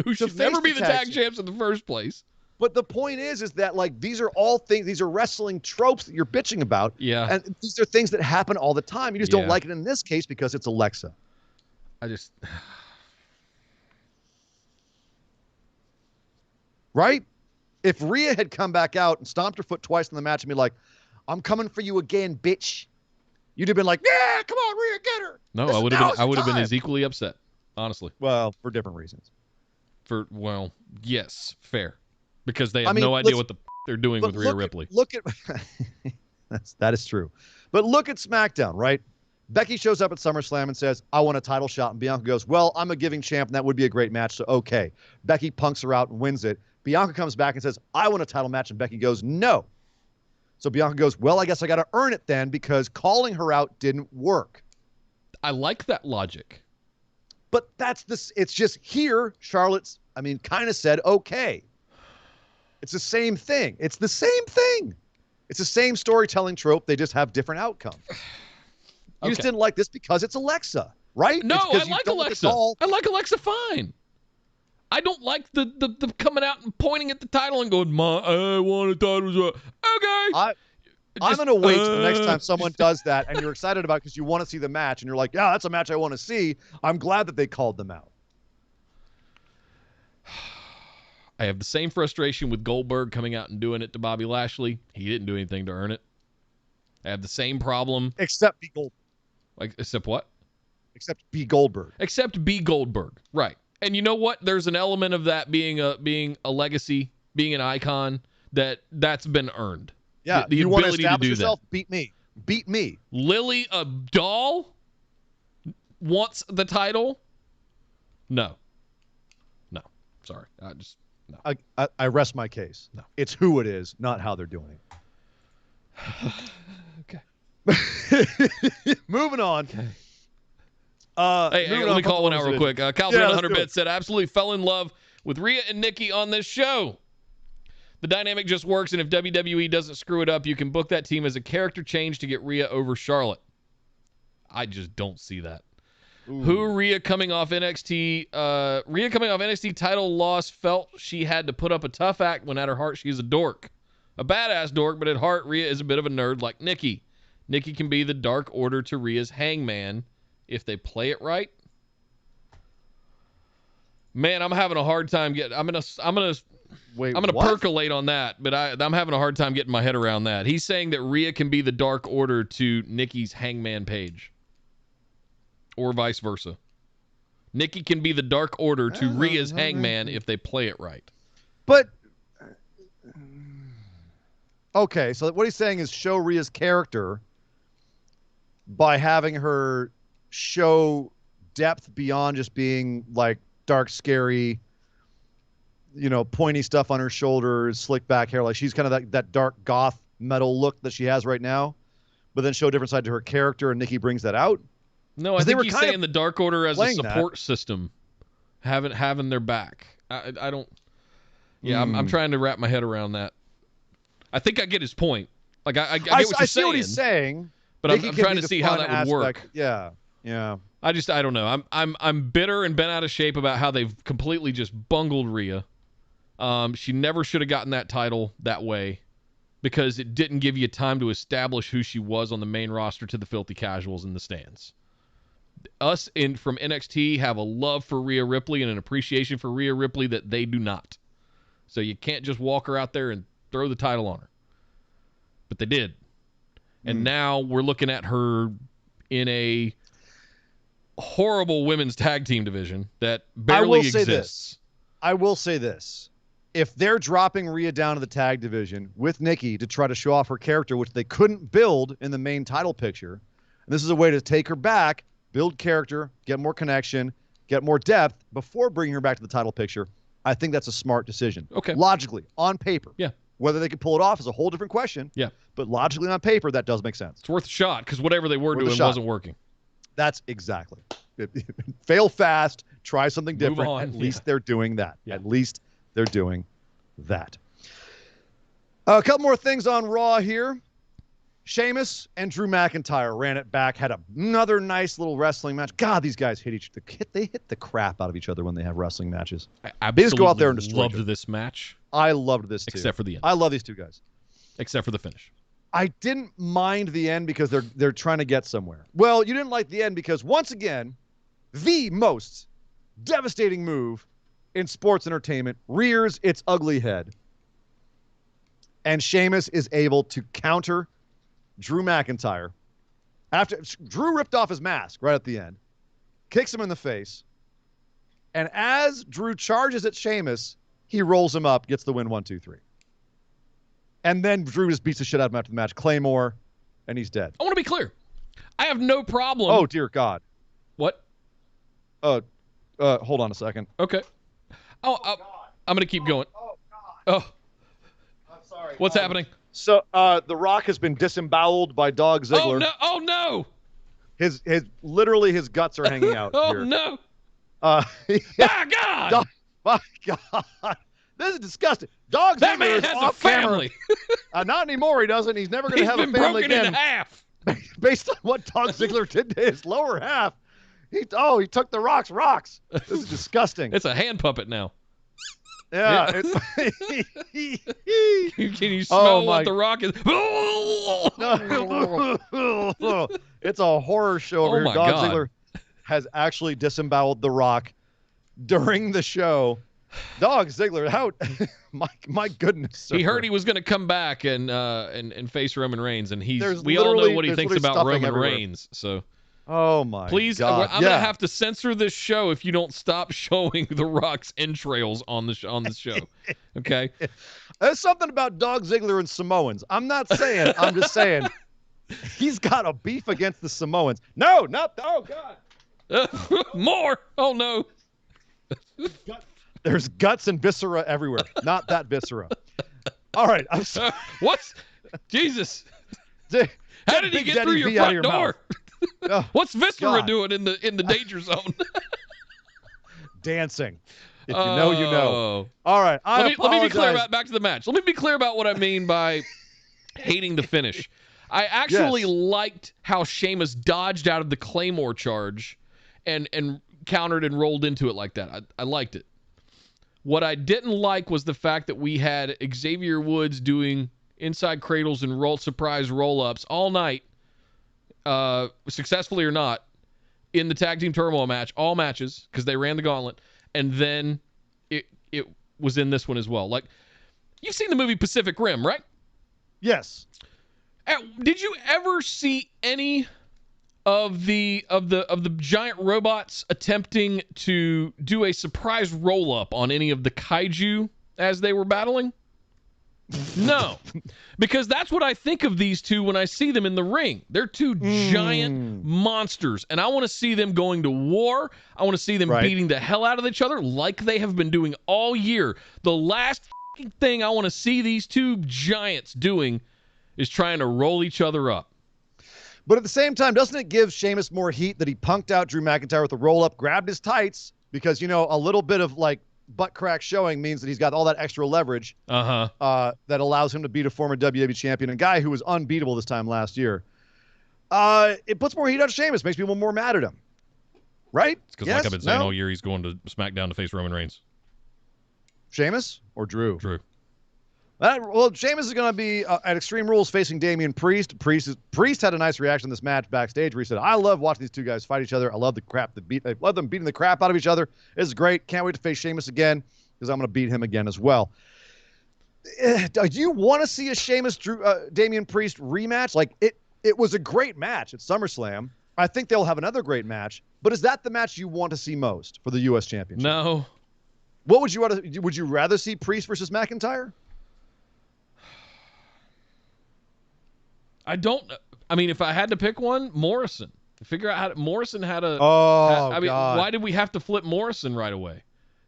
Who should never be the tag champs in the first place. But the point is that like these are all things, these are wrestling tropes that you're bitching about. Yeah. And these are things that happen all the time. You just don't like it in this case because it's Alexa. Right? If Rhea had come back out and stomped her foot twice in the match and be like, I'm coming for you again, bitch. You'd have been like, yeah, come on, Rhea, get her. No, I would have been as equally upset, honestly. Well, for different reasons. Yes, fair. Because they have no idea what the they're doing with Rhea Ripley. Look at that is true. But look at SmackDown, right? Becky shows up at SummerSlam and says, I want a title shot. And Bianca goes, well, I'm a giving champ, and that would be a great match, so okay. Becky punks her out and wins it. Bianca comes back and says, I want a title match, and Becky goes, no. So Bianca goes, well, I guess I got to earn it then because calling her out didn't work. I like that logic. But it's just here, Charlotte's, kind of said, okay. It's the same thing. It's the same thing. It's the same storytelling trope. They just have different outcomes. You just didn't like this because it's Alexa, right? No, I like Alexa. I like Alexa fine. I don't like the coming out and pointing at the title and going, I want a title shot. Okay. I'm going to wait till the next time someone does that and you're excited about it because you want to see the match and you're like, yeah, that's a match I want to see. I'm glad that they called them out. I have the same frustration with Goldberg coming out and doing it to Bobby Lashley. He didn't do anything to earn it. I have the same problem. Except B. Goldberg. Except what? Except B. Goldberg. Except B. Goldberg. Right. And you know what? There's an element of that being a legacy, being an icon, that's been earned. Yeah. The you ability want to establish do yourself? that. Beat me. Beat me. Lily, a doll, wants the title? No. Sorry. No. I rest my case. No. It's who it is, not how they're doing Okay. it. Moving on. Okay. Hey, let me call one out real quick. Calvin 100 Bit said, absolutely fell in love with Rhea and Nikki on this show. The dynamic just works, and if WWE doesn't screw it up, you can book that team as a character change to get Rhea over Charlotte. I just don't see that. Ooh. Rhea coming off NXT title loss felt she had to put up a tough act when at her heart she's a dork. A badass dork, but at heart Rhea is a bit of a nerd like Nikki. Nikki can be the Dark Order to Rhea's hangman if they play it right. Man, I'm having a hard time I'm gonna percolate on that, but I'm having a hard time getting my head around that. He's saying that Rhea can be the Dark Order to Nikki's hangman page. Or vice versa. Nikki can be the Dark Order to Rhea's hangman if they play it right. But, okay, so what he's saying is show Rhea's character by having her show depth beyond just being like dark, scary, pointy stuff on her shoulders, slick back hair. Like she's kind of that dark goth metal look that she has right now, but then show a different side to her character, and Nikki brings that out. No, I think he's saying the Dark Order as a support system, having their back. I don't. Yeah, I'm trying to wrap my head around that. I think I get his point. Like I get what you're saying. I see what he's saying. But I'm trying to see how that would work. Yeah. I don't know. I'm bitter and bent out of shape about how they've completely just bungled Rhea. She never should have gotten that title that way because it didn't give you time to establish who she was on the main roster to the filthy casuals in the stands. Us from NXT have a love for Rhea Ripley and an appreciation for Rhea Ripley that they do not. So you can't just walk her out there and throw the title on her. But they did. And now we're looking at her in a horrible women's tag team division that barely exists. I will say this. If they're dropping Rhea down to the tag division with Nikki to try to show off her character, which they couldn't build in the main title picture, and this is a way to take her back, build character, get more connection, get more depth before bringing her back to the title picture, I think that's a smart decision. Okay. Logically, on paper. Yeah. Whether they can pull it off is a whole different question. Yeah. But logically on paper, that does make sense. It's worth a shot because whatever they were doing wasn't working. That's exactly. Fail fast, try something different. On. At least they're doing that. Yeah. At least they're doing that. A couple more things on Raw here. Sheamus and Drew McIntyre ran it back, had another nice little wrestling match. God, these guys hit the crap out of each other when they have wrestling matches. They just go out there and destroy loved this match. I loved this too. Except for the end. I love these two guys. Except for the finish. I didn't mind the end because they're trying to get somewhere. Well, you didn't like the end because once again, the most devastating move in sports entertainment rears its ugly head. And Sheamus is able to counter Drew McIntyre after Drew ripped off his mask right at the end, kicks him in the face, and as Drew charges at Sheamus, he rolls him up, gets the win 1, 2, 3. And then Drew just beats the shit out of him after the match. Claymore, and he's dead. I want to be clear. I have no problem. Oh, dear God. What? Hold on a second. Okay. I'm going to keep going. Oh, God. Oh. I'm sorry. What's happening? So, The Rock has been disemboweled by Dog Ziggler. Oh, no. Oh, no. Literally his guts are hanging out here. No. Yeah. God. My God. This is disgusting. Dog Ziggler That man has a family. Not anymore. He doesn't. He's never going to have a been family broken again. in half. Based on what Dog Ziggler did to his lower half. He took The Rock's rocks. This is disgusting. It's a hand puppet now. Yeah. Can you smell what The Rock is? It's a horror show over here. Dog Ziggler has actually disemboweled The Rock during the show. Dog Ziggler, how? my goodness. Sir. He heard he was going to come back and face Roman Reigns, and we all know literally- what he there's thinks literally about Roman stuffing everywhere. Reigns. So Oh my please, God. I'm going to have to censor this show if you don't stop showing The Rock's entrails on the show. Okay. There's something about Dog Ziggler and Samoans. I'm not saying. I'm just saying. He's got a beef against the Samoans. No, not. Oh God. More. Oh no. There's guts and viscera everywhere. Not that viscera. All right. I'm sorry. What's Jesus? How did he get through your front door? Oh, What's Viscera God. doing in the danger zone? Dancing. If you know, you know. Oh. All right. Let me be clear about back to the match. Let me be clear about what I mean by hating the finish. I actually liked how Sheamus dodged out of the Claymore charge and countered and rolled into it like that. I liked it. What I didn't like was the fact that we had Xavier Woods doing inside cradles and surprise roll-ups all night, successfully or not, in the Tag Team Turmoil match, all matches, because they ran the gauntlet, and then it was in this one as well. Like, you've seen the movie Pacific Rim, right? Yes. Did you ever see any of the giant robots attempting to do a surprise roll-up on any of the kaiju as they were battling? No, because that's what I think of these two when I see them in the ring. They're two giant monsters, and I want to see them going to war. I want to see them beating the hell out of each other like they have been doing all year. The last thing I want to see these two giants doing is trying to roll each other up. But at the same time, doesn't it give Sheamus more heat that he punked out Drew McIntyre with a roll-up, grabbed his tights, because, a little bit of, butt crack showing means that he's got all that extra leverage that allows him to beat a former WWE champion, a guy who was unbeatable this time last year. It puts more heat on Sheamus, makes people more mad at him. Right? It's because, like I've been saying all year, he's going to SmackDown to face Roman Reigns. Sheamus or Drew? Drew. Well, Sheamus is going to be at Extreme Rules facing Damian Priest. Priest had a nice reaction to this match backstage where he said, "I love watching these two guys fight each other. I love I love them beating the crap out of each other. This is great. Can't wait to face Sheamus again because I'm going to beat him again as well." Do you want to see a Sheamus Damian Priest rematch? Like it was a great match at SummerSlam. I think they'll have another great match. But is that the match you want to see most for the U.S. Championship? No. What would you rather? Would you rather see Priest versus McIntyre? I mean, if I had to pick one, Morrison. Figure out how Morrison had a. God. Why did we have to flip Morrison right away?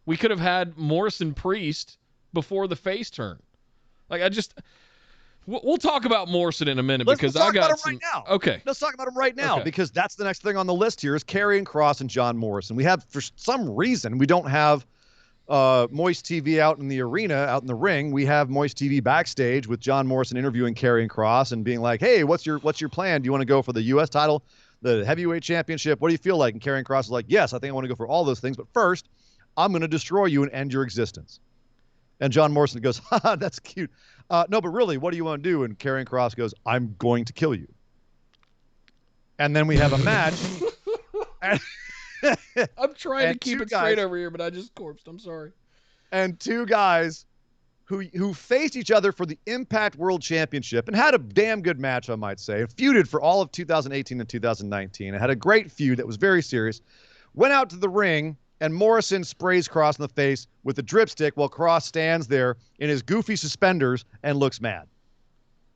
We could have had Morrison Priest before the face turn. We'll talk about Morrison in a minute because I got some. Right now. Okay. Let's talk about him right now because that's the next thing on the list here is Karrion Kross and John Morrison. We have, for some reason, we don't have Moist TV out in the arena, out in the ring. We have Moist TV backstage with John Morrison interviewing Karrion Kross and being like, "Hey, what's your plan? Do you want to go for the U.S. title, the heavyweight championship? What do you feel like?" And Karrion Kross is like, "Yes, I think I want to go for all those things, but first, I'm going to destroy you and end your existence." And John Morrison goes, "Haha, that's cute. No, but really, what do you want to do?" And Karrion Kross goes, "I'm going to kill you." And then we have a match. I'm trying to keep it straight over here, but I just corpsed. I'm sorry. And two guys who faced each other for the Impact World Championship and had a damn good match, I might say, and feuded for all of 2018 and 2019 and had a great feud that was very serious, went out to the ring, and Morrison sprays Kross in the face with a dripstick while Kross stands there in his goofy suspenders and looks mad.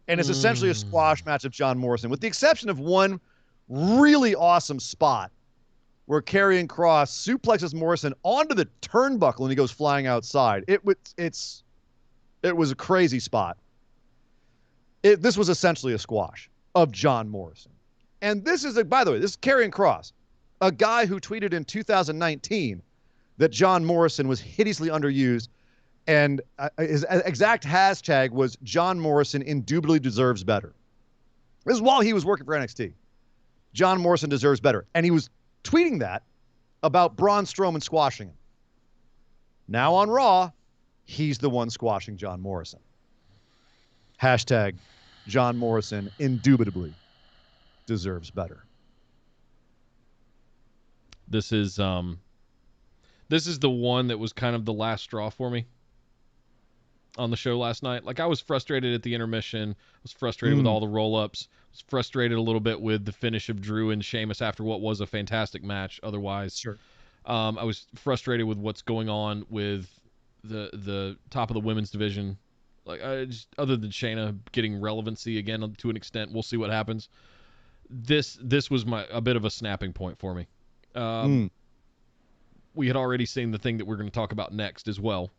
And it's essentially a squash match of John Morrison, with the exception of one really awesome spot where Karrion Kross suplexes Morrison onto the turnbuckle and he goes flying outside. It was a crazy spot. This was essentially a squash of John Morrison. And this is, by the way, this is Karrion Kross, a guy who tweeted in 2019 that John Morrison was hideously underused, and his exact hashtag was "John Morrison indubitably deserves better." This is while he was working for NXT. John Morrison deserves better. And he was tweeting that about Braun Strowman squashing him. Now on Raw, he's the one squashing John Morrison. Hashtag John Morrison indubitably deserves better. This is the one that was kind of the last straw for me on the show last night. Like, I was frustrated at the intermission. I was frustrated with all the roll-ups. I was frustrated a little bit with the finish of Drew and Sheamus after what was a fantastic match otherwise. Sure. I was frustrated with what's going on with the top of the women's division. Like, other than Shayna getting relevancy again to an extent, we'll see what happens. This was a bit of a snapping point for me. We had already seen the thing that we're going to talk about next as well,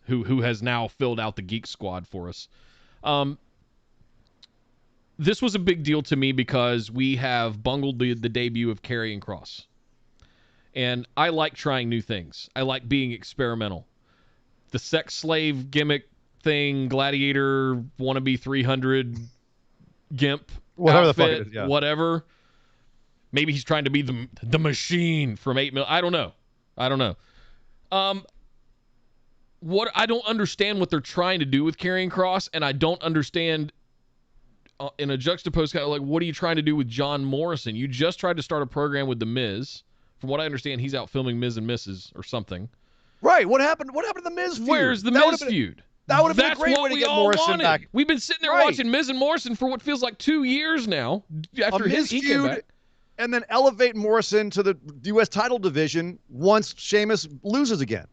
who has now filled out the Geek Squad for us. This was a big deal to me because we have bungled the debut of Karrion Kross. And I like trying new things. I like being experimental. The sex slave gimmick thing, gladiator, wannabe 300 gimp, whatever outfit, the fuck it is, yeah. Whatever. Maybe he's trying to be the machine from 8 million. I don't know. I don't understand what they're trying to do with Karrion Kross, and I don't understand in a juxtaposed kind of like, what are you trying to do with John Morrison? You just tried to start a program with The Miz. From what I understand, he's out filming Miz and Mrs. or something. Right. What happened to the Miz feud? Where's the Miz feud? That would have been a great way to get Morrison back. We've been sitting there watching Miz and Morrison for what feels like 2 years now. After he came back. And then elevate Morrison to the U.S. title division once Sheamus loses again.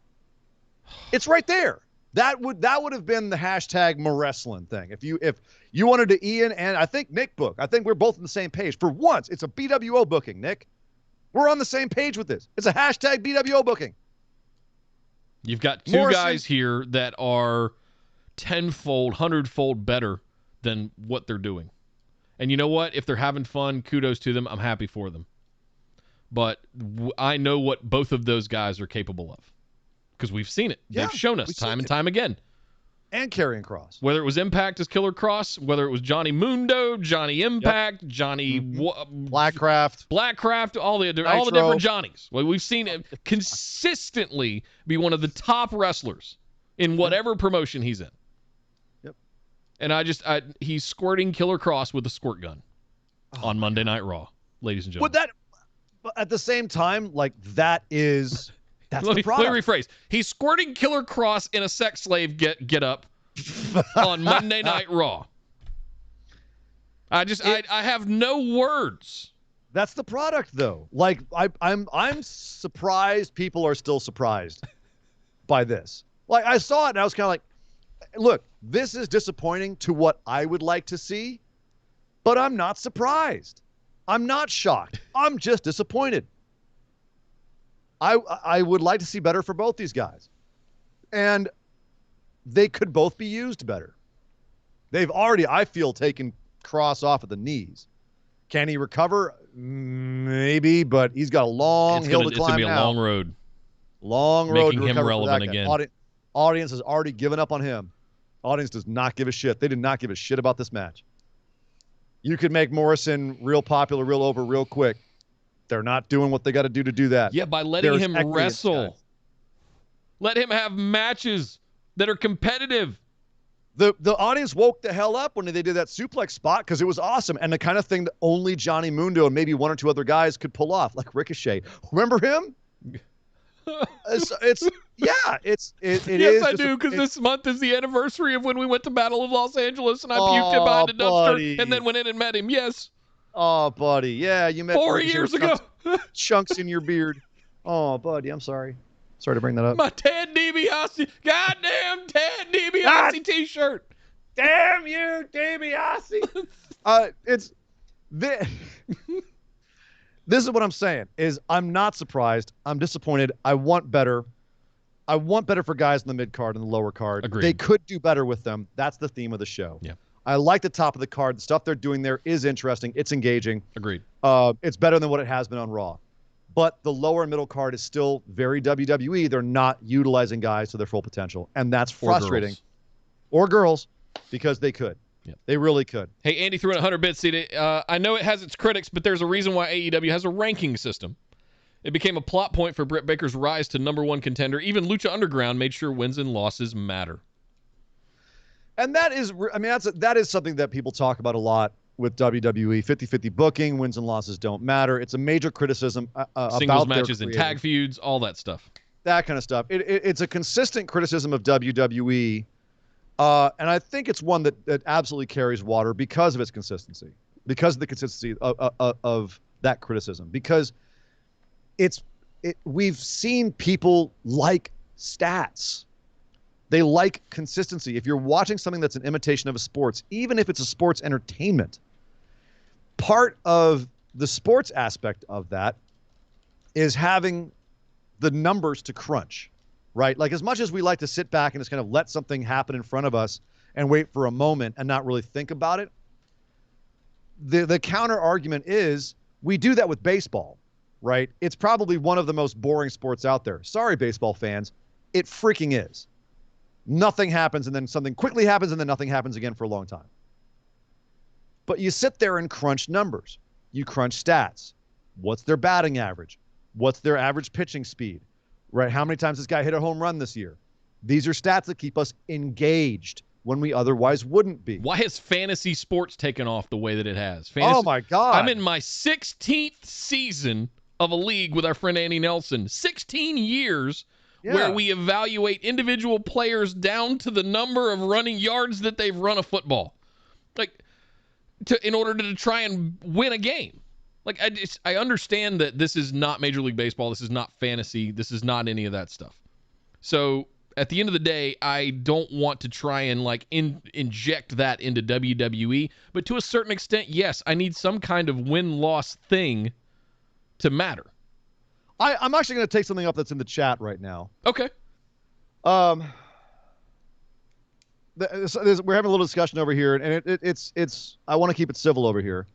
It's right there. That would have been the hashtag Morwrestling thing. If you wanted to Ian and I think Nick book. I think we're both on the same page. For once, it's a BWO booking, Nick. We're on the same page with this. It's a hashtag BWO booking. You've got two Morrison, guys here that are 10-fold, 100-fold better than what they're doing. And you know what? If they're having fun, kudos to them. I'm happy for them. But I know what both of those guys are capable of because we've seen it. Yeah, They've shown us time and time again. And Karrion Kross. Whether it was Impact as Killer Cross, whether it was Johnny Mundo, Johnny Impact, Johnny Blackcraft, all the different Johnnies. Well, we've seen him consistently be one of the top wrestlers in whatever promotion he's in. Yep. And he's squirting Killer Cross with a squirt gun on Monday Night Raw, ladies and gentlemen. But at the same time, like that's let me rephrase. He's squirting Killer Cross in a sex slave get up on Monday Night Raw. I have no words. That's the product, though. Like I'm surprised people are still surprised by this. Like I saw it and I was kind of like, look, this is disappointing to what I would like to see, but I'm not surprised. I'm not shocked. I'm just disappointed. I would like to see better for both these guys. And they could both be used better. They've already, I feel, taken Cross off at the knees. Can he recover? Maybe, but he's got a long hill to climb. It's going to be a long road. Long road making to him relevant again. Audience has already given up on him. Audience does not give a shit. They did not give a shit about this match. You could make Morrison real popular, real over, real quick. They're not doing what they got to do that. Yeah, by letting him wrestle. Let him have matches that are competitive. The audience woke the hell up when they did that suplex spot because it was awesome and the kind of thing that only Johnny Mundo and maybe one or two other guys could pull off, like Ricochet. Remember him? It yes, is. I do, because this month is the anniversary of when we went to Battle of Los Angeles and I puked him behind a dumpster and then went in and met him. Yes. Oh, buddy. Yeah, you met 4 years ago. Chunks in your beard. Oh, buddy, I'm sorry. Sorry to bring that up. My Ted DiBiase, goddamn Ted DiBiase t-shirt. Damn you, DiBiase. This is what I'm saying, is I'm not surprised. I'm disappointed. I want better. I want better for guys in the mid-card and the lower card. Agreed. They could do better with them. That's the theme of the show. Yeah. I like the top of the card. The stuff they're doing there is interesting. It's engaging. Agreed. It's better than what it has been on Raw. But the lower and middle card is still very WWE. They're not utilizing guys to their full potential. And that's frustrating. Or girls, because they could. Yep. They really could. Hey, Andy threw in 100 bits. I know it has its critics, but there's a reason why AEW has a ranking system. It became a plot point for Britt Baker's rise to #1 contender. Even Lucha Underground made sure wins and losses matter. And that is, I mean, that is something that people talk about a lot with WWE. 50-50 booking, wins and losses don't matter. It's a major criticism singles about matches and tag feuds, all that stuff. That kind of stuff. It's a consistent criticism of WWE, and I think it's one that absolutely carries water because of its consistency, because of the consistency of that criticism, because we've seen people like stats. They like consistency. If you're watching something that's an imitation of a sports, even if it's a sports entertainment, part of the sports aspect of that is having the numbers to crunch, right? Like, as much as we like to sit back and just kind of let something happen in front of us and wait for a moment and not really think about it, the counter argument is we do that with baseball, right? It's probably one of the most boring sports out there. Sorry, baseball fans. It freaking is. Nothing happens, and then something quickly happens, and then nothing happens again for a long time. But you sit there and crunch numbers. You crunch stats. What's their batting average? What's their average pitching speed? Right? How many times this guy hit a home run this year? These are stats that keep us engaged when we otherwise wouldn't be. Why has fantasy sports taken off the way that it has? Oh, my God. I'm in my 16th season of a league with our friend Andy Nelson. 16 years where we evaluate individual players down to the number of running yards that they've run a football, in order to try and win a game. Like, I understand that this is not Major League Baseball. This is not fantasy. This is not any of that stuff. So at the end of the day, I don't want to try and inject that into WWE. But to a certain extent, yes, I need some kind of win-loss thing to matter. I'm actually going to take something up that's in the chat right now. Okay. We're having a little discussion over here, and it's I want to keep it civil over here.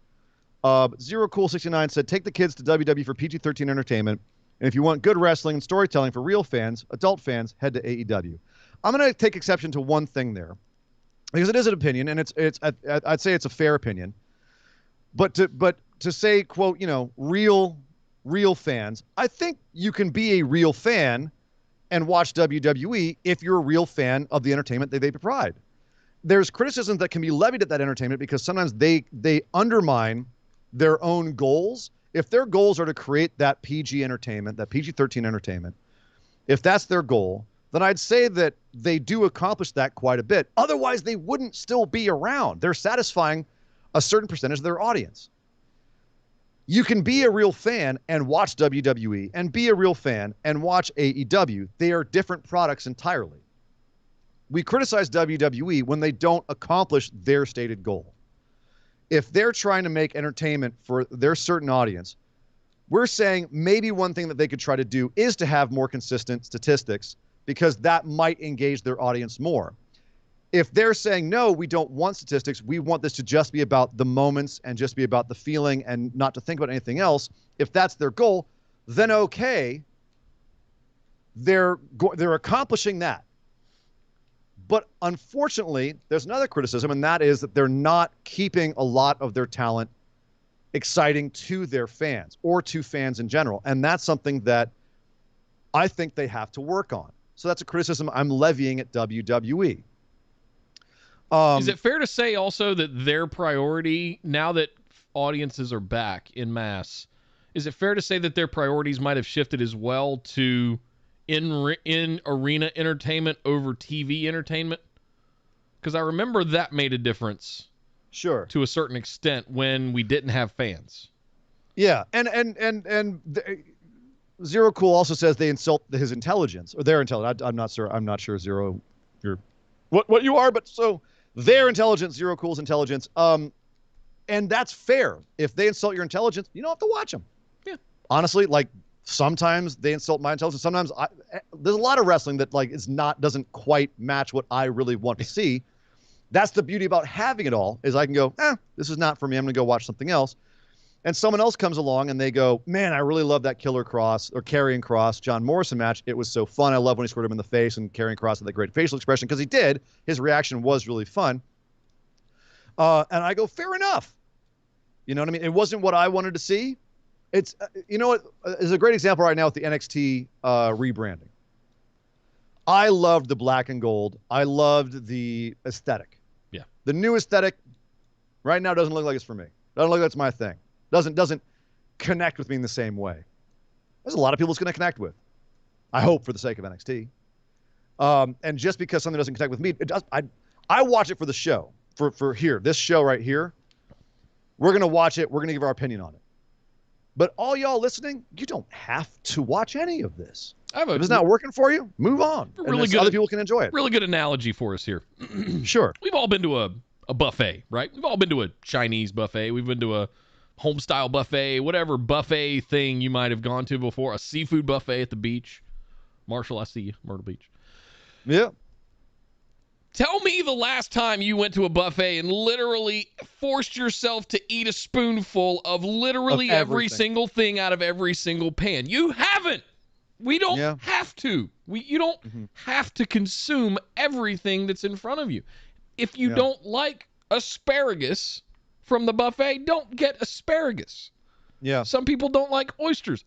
Zero Cool 69 said, take the kids to WWE for PG-13 entertainment. And if you want good wrestling and storytelling for real fans, adult fans, head to AEW. I'm going to take exception to one thing there, because it is an opinion, and I'd say it's a fair opinion. But to say, quote, real fans, I think you can be a real fan and watch WWE if you're a real fan of the entertainment that they provide. There's criticisms that can be levied at that entertainment because sometimes they undermine their own goals. If their goals are to create that PG entertainment, that PG-13 entertainment, if that's their goal, then I'd say that they do accomplish that quite a bit. Otherwise, they wouldn't still be around. They're satisfying a certain percentage of their audience. You can be a real fan and watch WWE, and be a real fan and watch AEW. They are different products entirely. We criticize WWE when they don't accomplish their stated goal. If they're trying to make entertainment for their certain audience, we're saying maybe one thing that they could try to do is to have more consistent statistics, because that might engage their audience more. If they're saying, no, we don't want statistics, we want this to just be about the moments and just be about the feeling and not to think about anything else, if that's their goal, then okay, they're accomplishing that. But unfortunately, there's another criticism, and that is that they're not keeping a lot of their talent exciting to their fans or to fans in general. And that's something that I think they have to work on. So that's a criticism I'm levying at WWE. Is it fair to say also that their priority, now that audiences are back in mass, is it fair to say that their priorities might have shifted as well to in arena entertainment over TV entertainment? Because I remember that made a difference. Sure. To a certain extent when we didn't have fans. Yeah, and Zero Cool also says they insult his intelligence, or their intelligence. I'm not sure Zero, you're what you are, but so their intelligence, Zero Cool's intelligence. And that's fair. If they insult your intelligence, you don't have to watch them. Yeah. Honestly, like sometimes they insult my intelligence. Sometimes there's a lot of wrestling that like doesn't quite match what I really want to see. That's the beauty about having it all, is I can go, this is not for me. I'm going to go watch something else. And someone else comes along and they go, man, I really love that Killer Cross or Karrion Kross John Morrison match. It was so fun. I love when he squirted him in the face, and Karrion Kross had that great facial expression, because he did. His reaction was really fun. And I go, fair enough. You know what I mean? It wasn't what I wanted to see. It's, you know what, is a great example right now with the NXT rebranding. I loved the black and gold. I loved the aesthetic. Yeah. The new aesthetic right now doesn't look like it's for me. Doesn't look like it's my thing. Doesn't connect with me in the same way. There's a lot of people it's going to connect with. I hope, for the sake of NXT. And just because something doesn't connect with me, it does. I watch it for the show. For here, this show right here. We're going to watch it. We're going to give our opinion on it. But all y'all listening, you don't have to watch any of this. If it's not working for you, move on. Really good. Other people can enjoy it. Really good analogy for us here. Sure. We've all been to a buffet, right? We've all been to a Chinese buffet. We've been to a home-style buffet, whatever buffet thing you might have gone to before. A seafood buffet at the beach. Marshall, I see you. Myrtle Beach. Yeah. Tell me the last time you went to a buffet and literally forced yourself to eat a spoonful of literally every single thing out of every single pan. You haven't. We don't have to. You don't have to consume everything that's in front of you. If you don't like asparagus from the buffet, don't get asparagus. Yeah. Some people don't like oysters.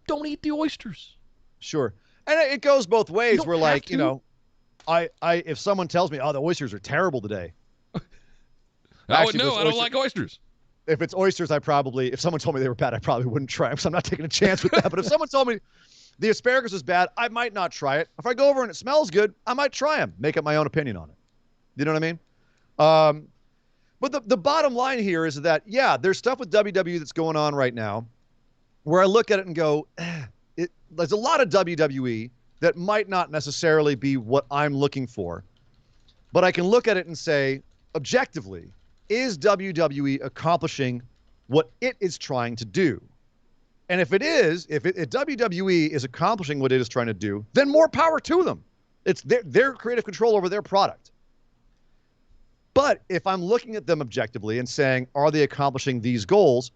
Don't eat the oysters. Sure. And it goes both ways. We're like, if someone tells me, oh, the oysters are terrible today. I would know. I don't like oysters. If it's oysters, if someone told me they were bad, I probably wouldn't try them, so I'm not taking a chance with that. But if someone told me the asparagus is bad, I might not try it. If I go over and it smells good, I might try them, make up my own opinion on it. You know what I mean? But the bottom line here is that, there's stuff with WWE that's going on right now where I look at it and go, there's a lot of WWE that might not necessarily be what I'm looking for. But I can look at it and say, objectively, is WWE accomplishing what it is trying to do? And if it is, if WWE is accomplishing what it is trying to do, then more power to them. It's their creative control over their product. But if I'm looking at them objectively and saying, are they accomplishing these goals?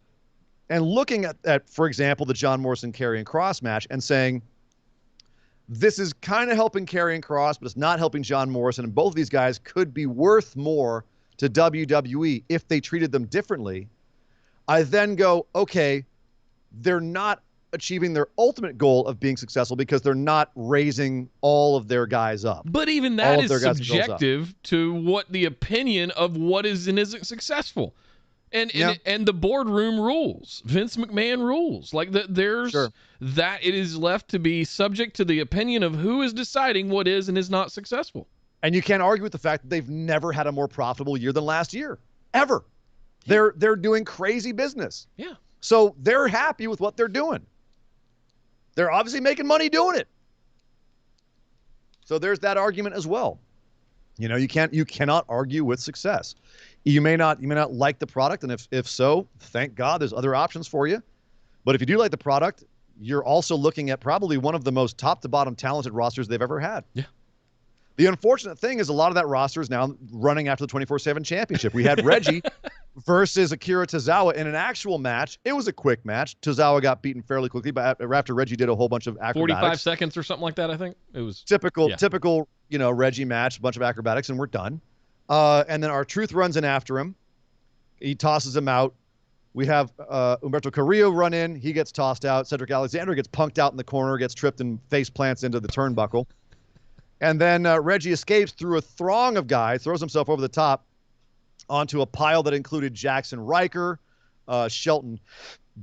and looking at, for example, the John Morrison Karrion Kross match and saying, this is kind of helping Karrion Kross, but it's not helping John Morrison. And both of these guys could be worth more to WWE if they treated them differently. I then go, okay, they're not achieving their ultimate goal of being successful because they're not raising all of their guys up. But even that is subjective to what the opinion of what is and isn't successful. And the boardroom rules, Vince McMahon rules. Like there's that it is left to be subject to the opinion of who is deciding what is and is not successful. And you can't argue with the fact that they've never had a more profitable year than last year, ever. Yeah. They're doing crazy business. Yeah. So they're happy with what they're doing. They're obviously making money doing it. So there's that argument as well. You know, you cannot argue with success. You may not like the product, and if so, thank God there's other options for you. But if you do like the product, you're also looking at probably one of the most top to bottom talented rosters they've ever had. Yeah. The unfortunate thing is a lot of that roster is now running after the 24/7 championship. We had Reggie versus Akira Tazawa in an actual match. It was a quick match. Tazawa got beaten fairly quickly, but after Reggie did a whole bunch of acrobatics. 45 seconds or something like that, I think. It was typical, Reggie match, a bunch of acrobatics, and we're done. And then R-Truth runs in after him. He tosses him out. We have Humberto Carrillo run in. He gets tossed out. Cedric Alexander gets punked out in the corner, gets tripped and face plants into the turnbuckle. And then Reggie escapes through a throng of guys, throws himself over the top onto a pile that included Jackson Riker, Shelton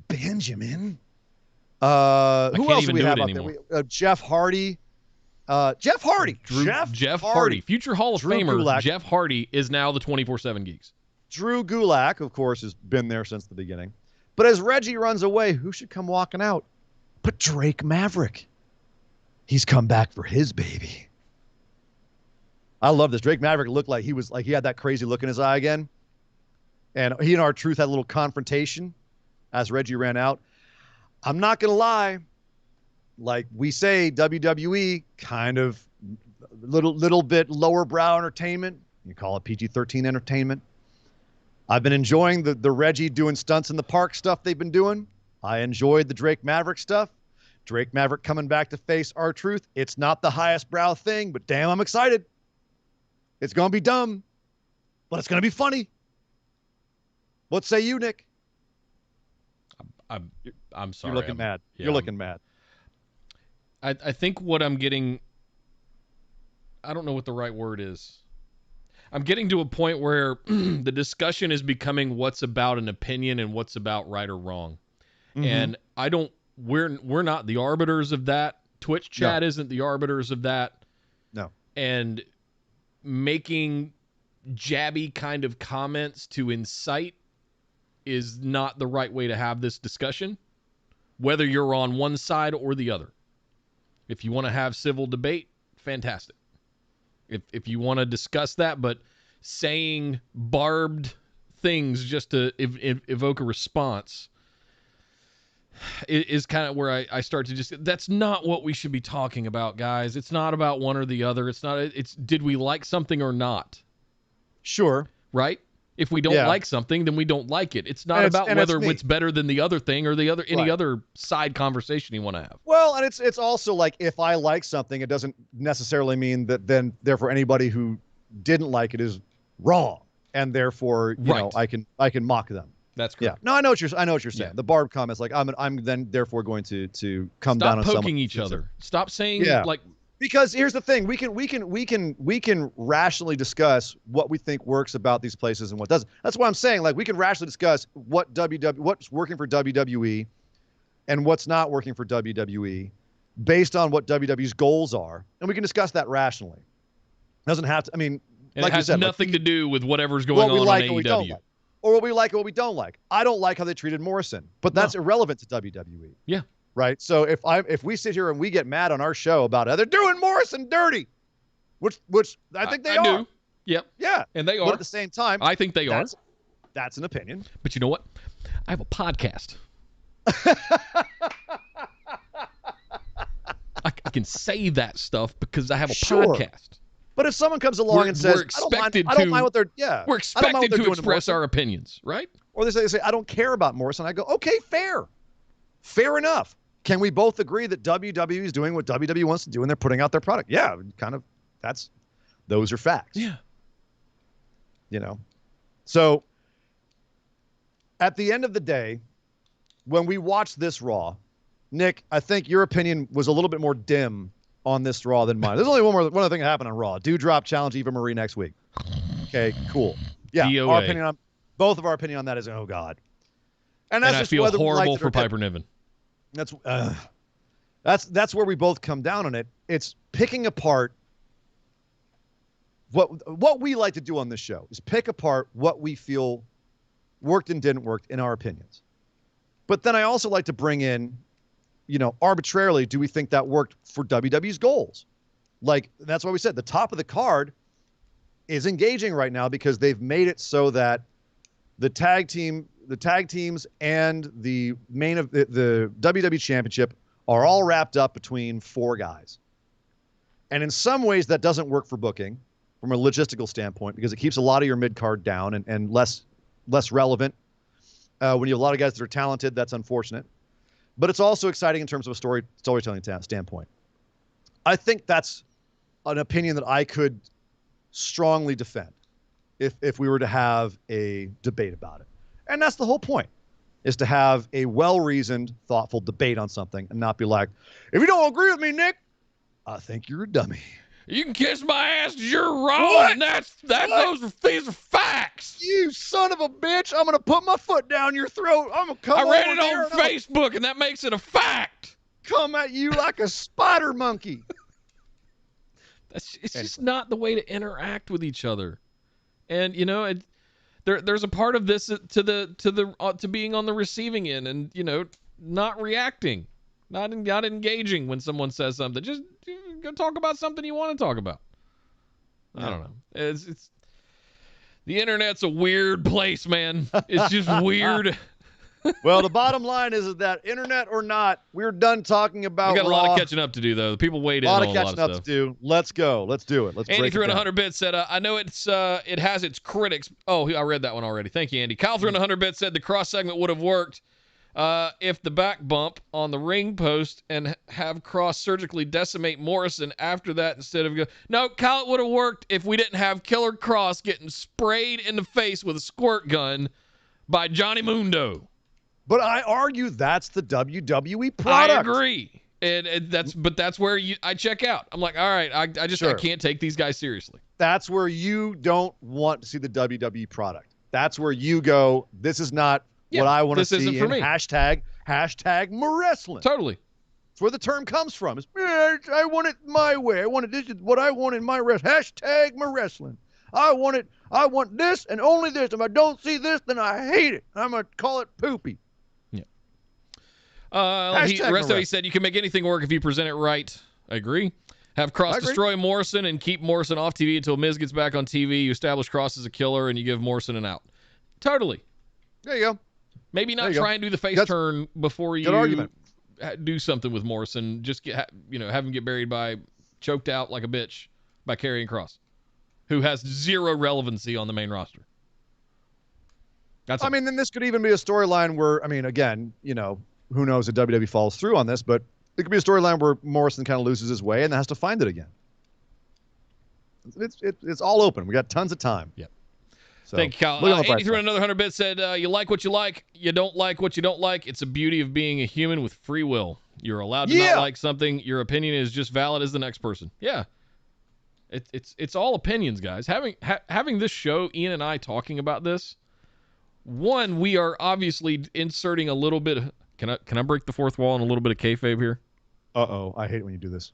Benjamin. Who else do we have out there? Jeff Hardy. Jeff Hardy. Jeff Hardy. Future Hall of Famer Gulak. Jeff Hardy is now the 24/7 Geeks. Drew Gulak, of course, has been there since the beginning. But as Reggie runs away, who should come walking out? But Drake Maverick. He's come back for his baby. I love this. Drake Maverick looked like he had that crazy look in his eye again. And he and R-Truth had a little confrontation as Reggie ran out. I'm not going to lie. Like we say, WWE, kind of little bit lower brow entertainment. You call it PG-13 entertainment. I've been enjoying the Reggie doing stunts in the park stuff they've been doing. I enjoyed the Drake Maverick stuff. Drake Maverick coming back to face R-Truth. It's not the highest brow thing, but damn, I'm excited. It's going to be dumb, but it's going to be funny. What say you, Nick? I'm sorry. You're looking mad. Yeah, You're looking mad. I think what I'm getting, I don't know what the right word is. I'm getting to a point where the discussion is becoming what's about an opinion and what's about right or wrong. Mm-hmm. And we're not the arbiters of that. Twitch chat isn't the arbiters of that. No. And making jabby kind of comments to incite is not the right way to have this discussion, whether you're on one side or the other. If you want to have civil debate, fantastic. If you want to discuss that, but saying barbed things just to evoke a response is kind of where I start to just, that's not what we should be talking about, guys. It's not about one or the other. It's did we like something or not? Sure. Right? If we don't like something, then we don't like it. It's not about whether it's better than the other thing or any other side conversation you want to have. Well, and it's also like, if I like something, it doesn't necessarily mean that then therefore anybody who didn't like it is wrong, and therefore you know I can mock them. That's correct. Yeah. No, I know what you're saying. Yeah. The barb comments, like I'm then therefore going to come down on someone. Stop poking each other. Stop saying like. Because here's the thing, we can rationally discuss what we think works about these places and what doesn't. That's what I'm saying. Like, we can rationally discuss what's working for WWE and what's not working for WWE based on what WWE's goals are, and we can discuss that rationally. It doesn't have to. I mean, and like it has you said, nothing to do with whatever's going on AEW. Or what we like and what we don't like. I don't like how they treated Morrison, but that's irrelevant to WWE. Yeah. Right. So if we sit here and we get mad on our show about they're doing Morrison dirty, which I think they are. Do. Yep. Yeah. And they are. But at the same time, I think they are. That's an opinion. But you know what? I have a podcast. I can say that stuff because I have a podcast. But if someone comes along and says, I don't mind what they're we're expected to express our opinions, right? Or they say, I don't care about Morrison. I go, okay, fair. Fair enough. Can we both agree that WWE is doing what WWE wants to do and they're putting out their product? Yeah, kind of. Those are facts. Yeah. So at the end of the day, when we watch this Raw, Nick, I think your opinion was a little bit more dim on this Raw than mine. There's only one other thing that happened on Raw. Doudrop challenge Eva Marie next week. Okay, cool. Yeah, DOA. both of our opinion on that is, oh God. And that's I just feel whether we horrible liked it for or didn't. Piper Niven. That's where we both come down on it. It's picking apart what we like to do on this show is pick apart what we feel worked and didn't work in our opinions. But then I also like to bring in, arbitrarily, do we think that worked for WWE's goals? Like, that's why we said the top of the card is engaging right now because they've made it so that the tag teams and the main of the WWE Championship are all wrapped up between 4 guys. And in some ways that doesn't work for booking from a logistical standpoint because it keeps a lot of your mid-card down and less relevant. When you have a lot of guys that are talented, that's unfortunate. But it's also exciting in terms of a storytelling standpoint. I think that's an opinion that I could strongly defend if we were to have a debate about it. And that's the whole point, is to have a well-reasoned, thoughtful debate on something and not be like, if you don't agree with me, Nick, I think you're a dummy. You can kiss my ass 'cause you're wrong, What? and these are facts. You son of a bitch, I'm going to put my foot down your throat. I'm going to come I read over it there on and I'm Facebook, and that makes it a fact. come at you like a spider monkey. It's just not the way to interact with each other. And there's a part of this to being on the receiving end, and not reacting, not engaging when someone says something. Just go talk about something you want to talk about. I don't know. It's the internet's a weird place, man. It's just weird. Well, the bottom line is that internet or not, we're done talking about We got a Raw. lot of catching up to do, though. People weighed in on a lot of catching up stuff. to do. Let's go. Let's do it. Let's Andy break threw it in down. 100 bits, said, I know it has its critics. Oh, I read that one already. Thank you, Andy. Kyle threw in 100 bits, said the cross segment would have worked if the back bump on the ring post and have Cross surgically decimate Morrison after that instead of No, Kyle, it would have worked if we didn't have Killer Cross getting sprayed in the face with a squirt gun by Johnny Mundo. But I argue that's the WWE product. I agree. And that's where I check out. I'm like, all right, I can't take these guys seriously. That's where you don't want to see the WWE product. That's where you go, this is not what I want to see isn't for in me. hashtag #wrestling. Totally. That's where the term comes from. It's, I want it my way. This is what I want in my wrestling. #wrestling. I want this and only this. If I don't see this, then I hate it. I'm going to call it poopy. The rest of it, he said, you can make anything work if you present it right. I agree. Have Cross destroy Morrison and keep Morrison off TV until Miz gets back on TV. You establish Cross as a killer and you give Morrison an out. Totally. There you go. Maybe not try and do the face turn before you do something with Morrison. Just have him get buried choked out like a bitch by Karrion Kross, who has zero relevancy on the main roster. Then this could even be a storyline where, again, who knows if WWE follows through on this, but it could be a storyline where Morrison kind of loses his way and has to find it again. It's all open. We got tons of time. Yep. So, thank you, Kyle. Andy threw in another 100 bits, said, you like what you like, you don't like what you don't like. It's the beauty of being a human with free will. You're allowed to not like something. Your opinion is just valid as the next person. Yeah. It's all opinions, guys. Having this show, Ian and I talking about this, one, we are obviously inserting a little bit of, can I break the fourth wall and a little bit of kayfabe here? Uh-oh. I hate it when you do this.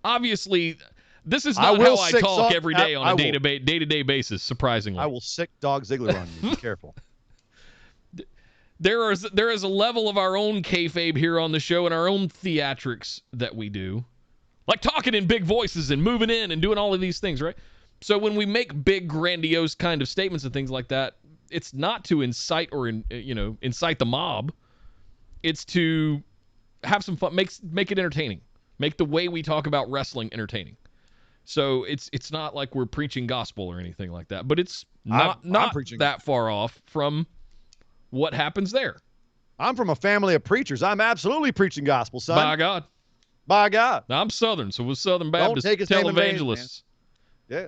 Obviously, this is not how I talk every day on a day-to-day basis, surprisingly. I will sick Dog Ziggler on you. Be careful. There is a level of our own kayfabe here on the show and our own theatrics that we do. Like talking in big voices and moving in and doing all of these things, right? So when we make big, grandiose kind of statements and things like that, it's not to incite or incite the mob. It's to have some fun, make it entertaining, make the way we talk about wrestling entertaining. So it's not like we're preaching gospel or anything like that, but it's not preaching that far off from what happens there. I'm from a family of preachers. I'm absolutely preaching gospel, son. By God. By God. I'm Southern, so we're Southern Baptist take his name in vain, televangelists. Yeah.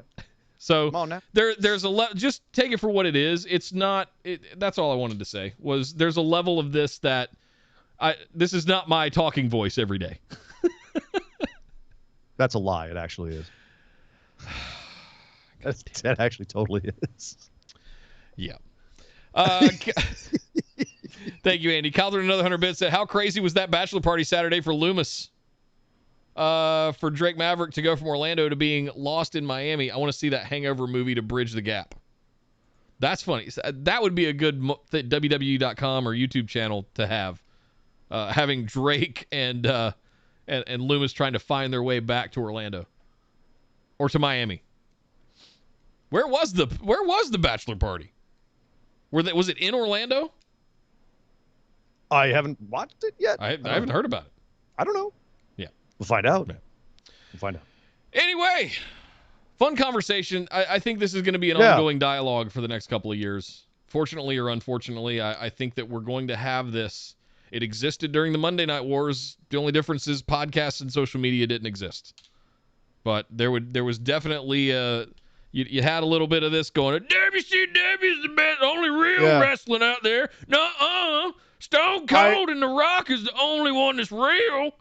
So Come on now. there's just take it for what it is. It's not. That's all I wanted to say was there's a level of this that this is not my talking voice every day. That's a lie. It actually is. That actually totally is. Yeah. Thank you, Andy. Calder, another 100 bits said, how crazy was that bachelor party Saturday for Loomis? For Drake Maverick to go from Orlando to being lost in Miami. I want to see that Hangover movie to bridge the gap. That's funny. That would be a good WWE.com or YouTube channel to have. Having Drake and Loomis trying to find their way back to Orlando or to Miami. Where was the bachelor party? Was it in Orlando? I haven't watched it yet. I haven't heard about it. I don't know. Yeah. We'll find out. Yeah. We'll find out. Anyway, fun conversation. I think this is going to be an ongoing dialogue for the next couple of years. Fortunately or unfortunately, I think that we're going to have this. It existed during the Monday Night Wars. The only difference is podcasts and social media didn't exist. But there was definitely you had a little bit of this going. WCW is the best, only real wrestling out there. Nuh-uh. Stone Cold and The Rock is the only one that's real.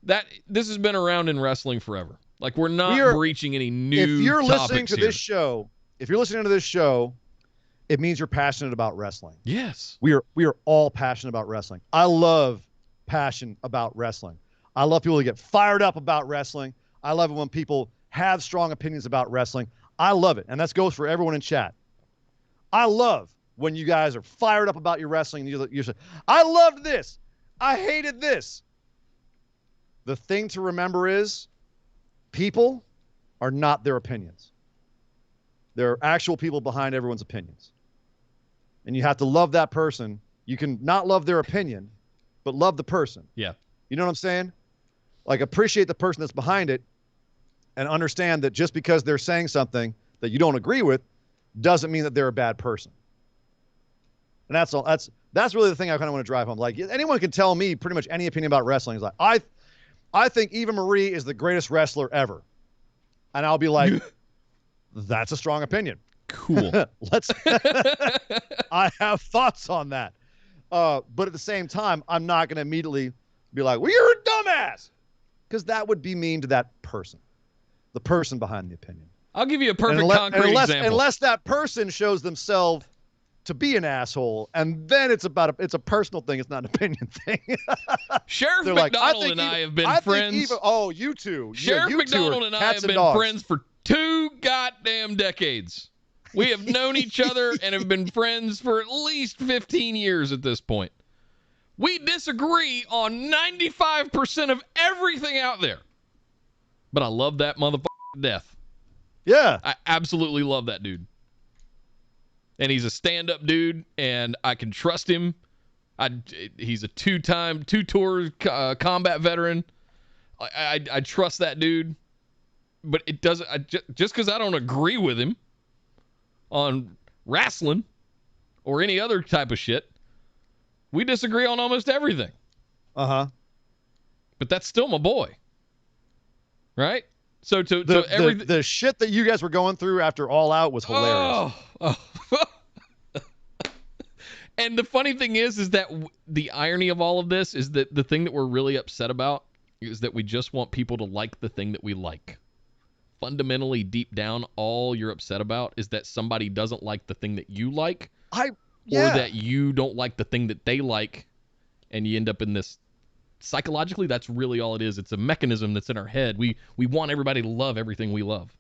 This has been around in wrestling forever. Like we're not breaching any new. If you're listening to here. this show, it means you're passionate about wrestling. Yes. We are all passionate about wrestling. I love passion about wrestling. I love people to get fired up about wrestling. I love it when people have strong opinions about wrestling. I love it. And that goes for everyone in chat. I love when you guys are fired up about your wrestling. And you say, I loved this. I hated this. The thing to remember is people are not their opinions. There are actual people behind everyone's opinions. And you have to love that person. You can not love their opinion, but love the person. Yeah. You know what I'm saying? Like appreciate the person that's behind it and understand that just because they're saying something that you don't agree with doesn't mean that they're a bad person. And that's all. That's really the thing I kind of want to drive home. Like anyone can tell me pretty much any opinion about wrestling. Is like, I think Eva Marie is the greatest wrestler ever. And I'll be like, that's a strong opinion. Cool. I have thoughts on that. But at the same time, I'm not going to immediately be like, well, you're a dumbass. Because that would be mean to that person. The person behind the opinion. I'll give you a perfect concrete example. Unless that person shows themselves to be an asshole, and then it's a personal thing. It's not an opinion thing. Sheriff McDonald and I have been friends. You two. Sheriff McDonald and I have been friends for 2 goddamn decades. We have known each other and have been friends for at least 15 years at this point. We disagree on 95% of everything out there. But I love that motherfucker to death. Yeah. I absolutely love that dude. And he's a stand-up dude, and I can trust him. He's a two-tour combat veteran. I trust that dude. But it doesn't just because I don't agree with him on wrestling or any other type of shit, we disagree on almost everything. Uh-huh. But that's still my boy. Right? So the shit that you guys were going through after All Out was hilarious. Oh. And the funny thing is that the irony of all of this is that the thing that we're really upset about is that we just want people to like the thing that we like. Fundamentally, deep down, all you're upset about is that somebody doesn't like the thing that you like, or that you don't like the thing that they like, and you end up in this. Psychologically, that's really all it is. It's a mechanism that's in our head. We want everybody to love everything we love.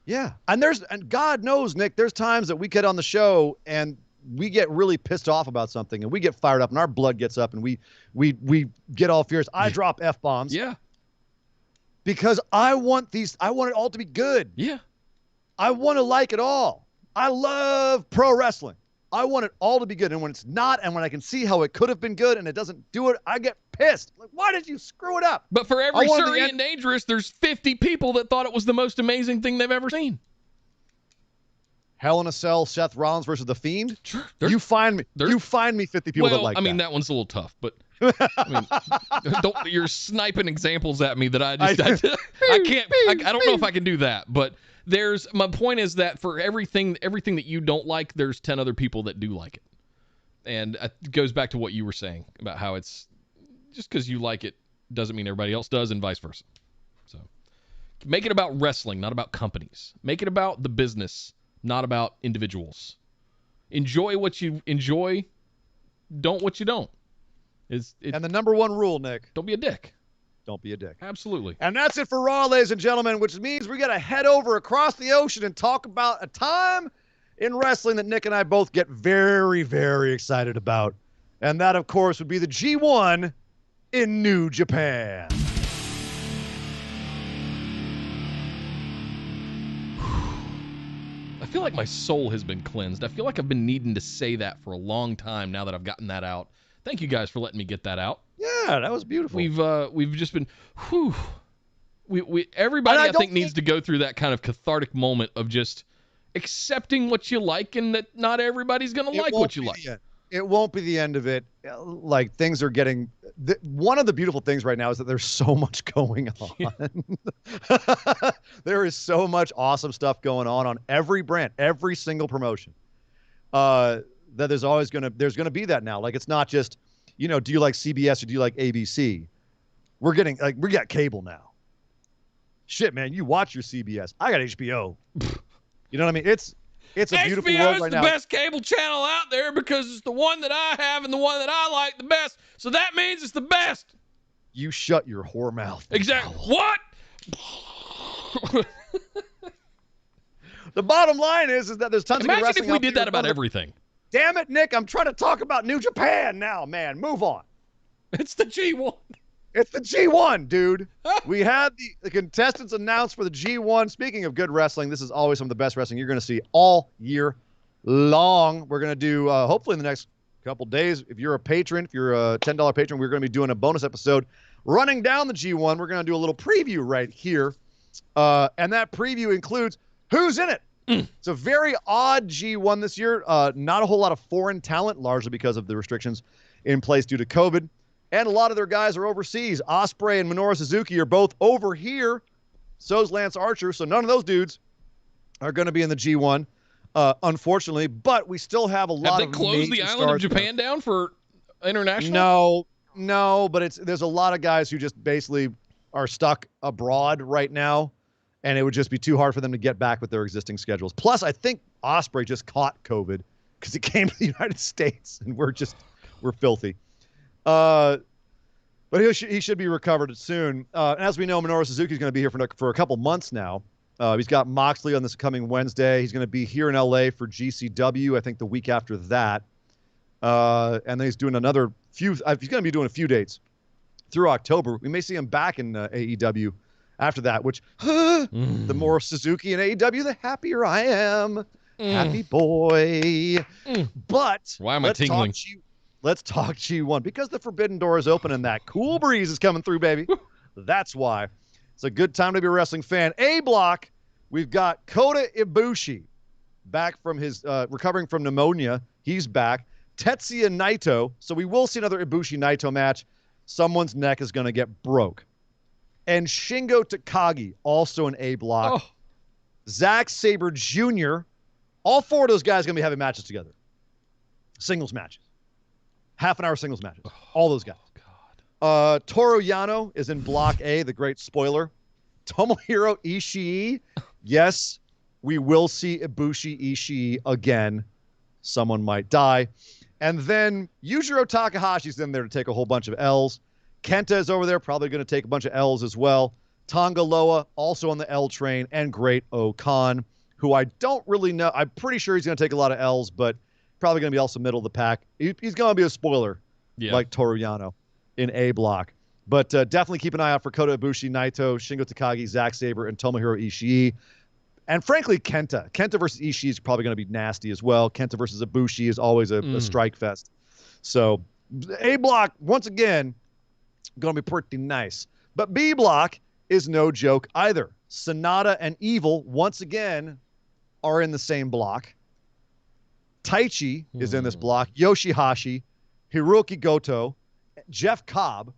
Yeah, and God knows, Nick, there's times that we get on the show and we get really pissed off about something, and we get fired up, and our blood gets up, and we get all fierce. I drop F-bombs. Yeah. Because I want it all to be good. Yeah. I want to like it all. I love pro wrestling. I want it all to be good. And when it's not, and when I can see how it could have been good and it doesn't do it, I get pissed. Like, why did you screw it up? But for every I wanted Surrey and Dangerous, there's 50 people that thought it was the most amazing thing they've ever seen. Hell in a Cell, Seth Rollins versus The Fiend? Sure. You find me 50 people that like that. I mean, that one's a little tough, but you're sniping examples at me that I can't. I don't know if I can do that, but my point is that for everything that you don't like, there's 10 other people that do like it. And it goes back to what you were saying about how it's just because you like it doesn't mean everybody else does, and vice versa. So make it about wrestling, not about companies. Make it about the business, not about individuals. Enjoy what you enjoy. Don't what you don't. And the number one rule, Nick. Don't be a dick. Don't be a dick. Absolutely. And that's it for Raw, ladies and gentlemen, which means we got to head over across the ocean and talk about a time in wrestling that Nick and I both get very, very excited about. And that, of course, would be the G1 in New Japan. I feel like my soul has been cleansed. I feel like I've been needing to say that for a long time now that I've gotten that out. Thank you guys for letting me get that out. Yeah, that was beautiful. We've just been, everybody I think needs to go through that kind of cathartic moment of just accepting what you like and that not everybody's going to like what you like. It won't be the end of it. Like, things are getting... one of the beautiful things right now is that there's so much going on. There is so much awesome stuff going on every brand, every single promotion. That there's always going to be that now. Like, it's not just, do you like CBS or do you like ABC? We got cable now. Shit, man, you watch your CBS. I got HBO. You know what I mean? It's a beautiful world right now. HBO's the best cable channel out there because it's the one that I have and the one that I like the best. So that means it's the best. You shut your whore mouth. Exactly. What? The bottom line is that there's tons of good wrestling. Imagine if we did that about everything. Damn it, Nick. I'm trying to talk about New Japan now, man. Move on. It's the G1. It's the G1, dude. We had the contestants announced for the G1. Speaking of good wrestling, this is always some of the best wrestling you're going to see all year long. We're going to do, hopefully in the next couple days, if you're a patron, if you're a $10 patron, we're going to be doing a bonus episode running down the G1. We're going to do a little preview right here. And that preview includes who's in it. It's a very odd G1 this year. Not a whole lot of foreign talent, largely because of the restrictions in place due to COVID. And a lot of their guys are overseas. Ospreay and Minoru Suzuki are both over here. So's Lance Archer. So none of those dudes are going to be in the G1, unfortunately. But we still have a lot of Have they closed the island of Japan down for international? No, but there's a lot of guys who just basically are stuck abroad right now. And it would just be too hard for them to get back with their existing schedules. Plus, I think Ospreay just caught COVID because he came to the United States, and we're filthy. But he should be recovered soon. And as we know, Minoru Suzuki is going to be here for a couple months now. He's got Moxley on this coming Wednesday. He's going to be here in LA for GCW, I think the week after that. And then he's doing another few. He's going to be doing a few dates through October. We may see him back in AEW after that, which the more Suzuki in AEW, the happier I am. Happy boy. But why am I tingling? Let's talk G1 because the forbidden door is open and that cool breeze is coming through, baby. That's why. It's a good time to be a wrestling fan. A block, we've got Kota Ibushi back from his recovering from pneumonia. He's back. Tetsuya Naito. So we will see another Ibushi Naito match. Someone's neck is going to get broke. And Shingo Takagi, also an A block. Oh. Zack Sabre Jr. All four of those guys are going to be having matches together. Singles matches. Half-an-hour singles matches. All those guys. God. Toru Yano is in Block A, the great spoiler. Tomohiro Ishii. Yes, we will see Ibushi Ishii again. Someone might die. And then Yujiro Takahashi's in there to take a whole bunch of L's. Kenta is over there, probably going to take a bunch of L's as well. Tonga Loa, also on the L train. And Great Okan, who I don't really know. I'm pretty sure he's going to take a lot of L's, but probably going to be also middle of the pack. He's going to be a spoiler, like Toru Yano in A block. But definitely keep an eye out for Kota Ibushi, Naito, Shingo Takagi, Zack Sabre, and Tomohiro Ishii. And frankly, Kenta. Kenta versus Ishii is probably going to be nasty as well. Kenta versus Ibushi is always a strike fest. So A block, once again, Going to be pretty nice. But B block is no joke either. Sonata and Evil, once again, are in the same block. Taichi is in this block. Yoshihashi, Hiroki Goto, Jeff Cobb.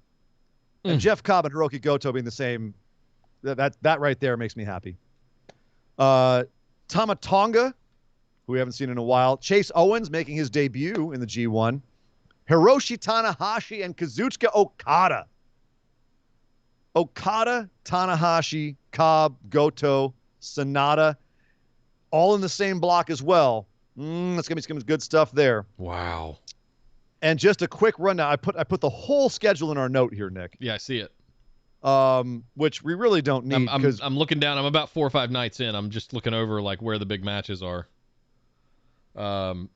And Jeff Cobb and Hiroki Goto being the same, that right there makes me happy. Tama Tonga, who we haven't seen in a while. Chase Owens making his debut in the G1. Hiroshi Tanahashi and Kazuchika Okada. Okada, Tanahashi, Cobb, Goto, Sonata, all in the same block as well. That's gonna be some good stuff there. Wow. And just a quick rundown. I put the whole schedule in our note here, Nick. Yeah, I see it. Which we really don't need. I'm looking down. I'm about 4 or 5 nights in. I'm just looking over like where the big matches are. Oh,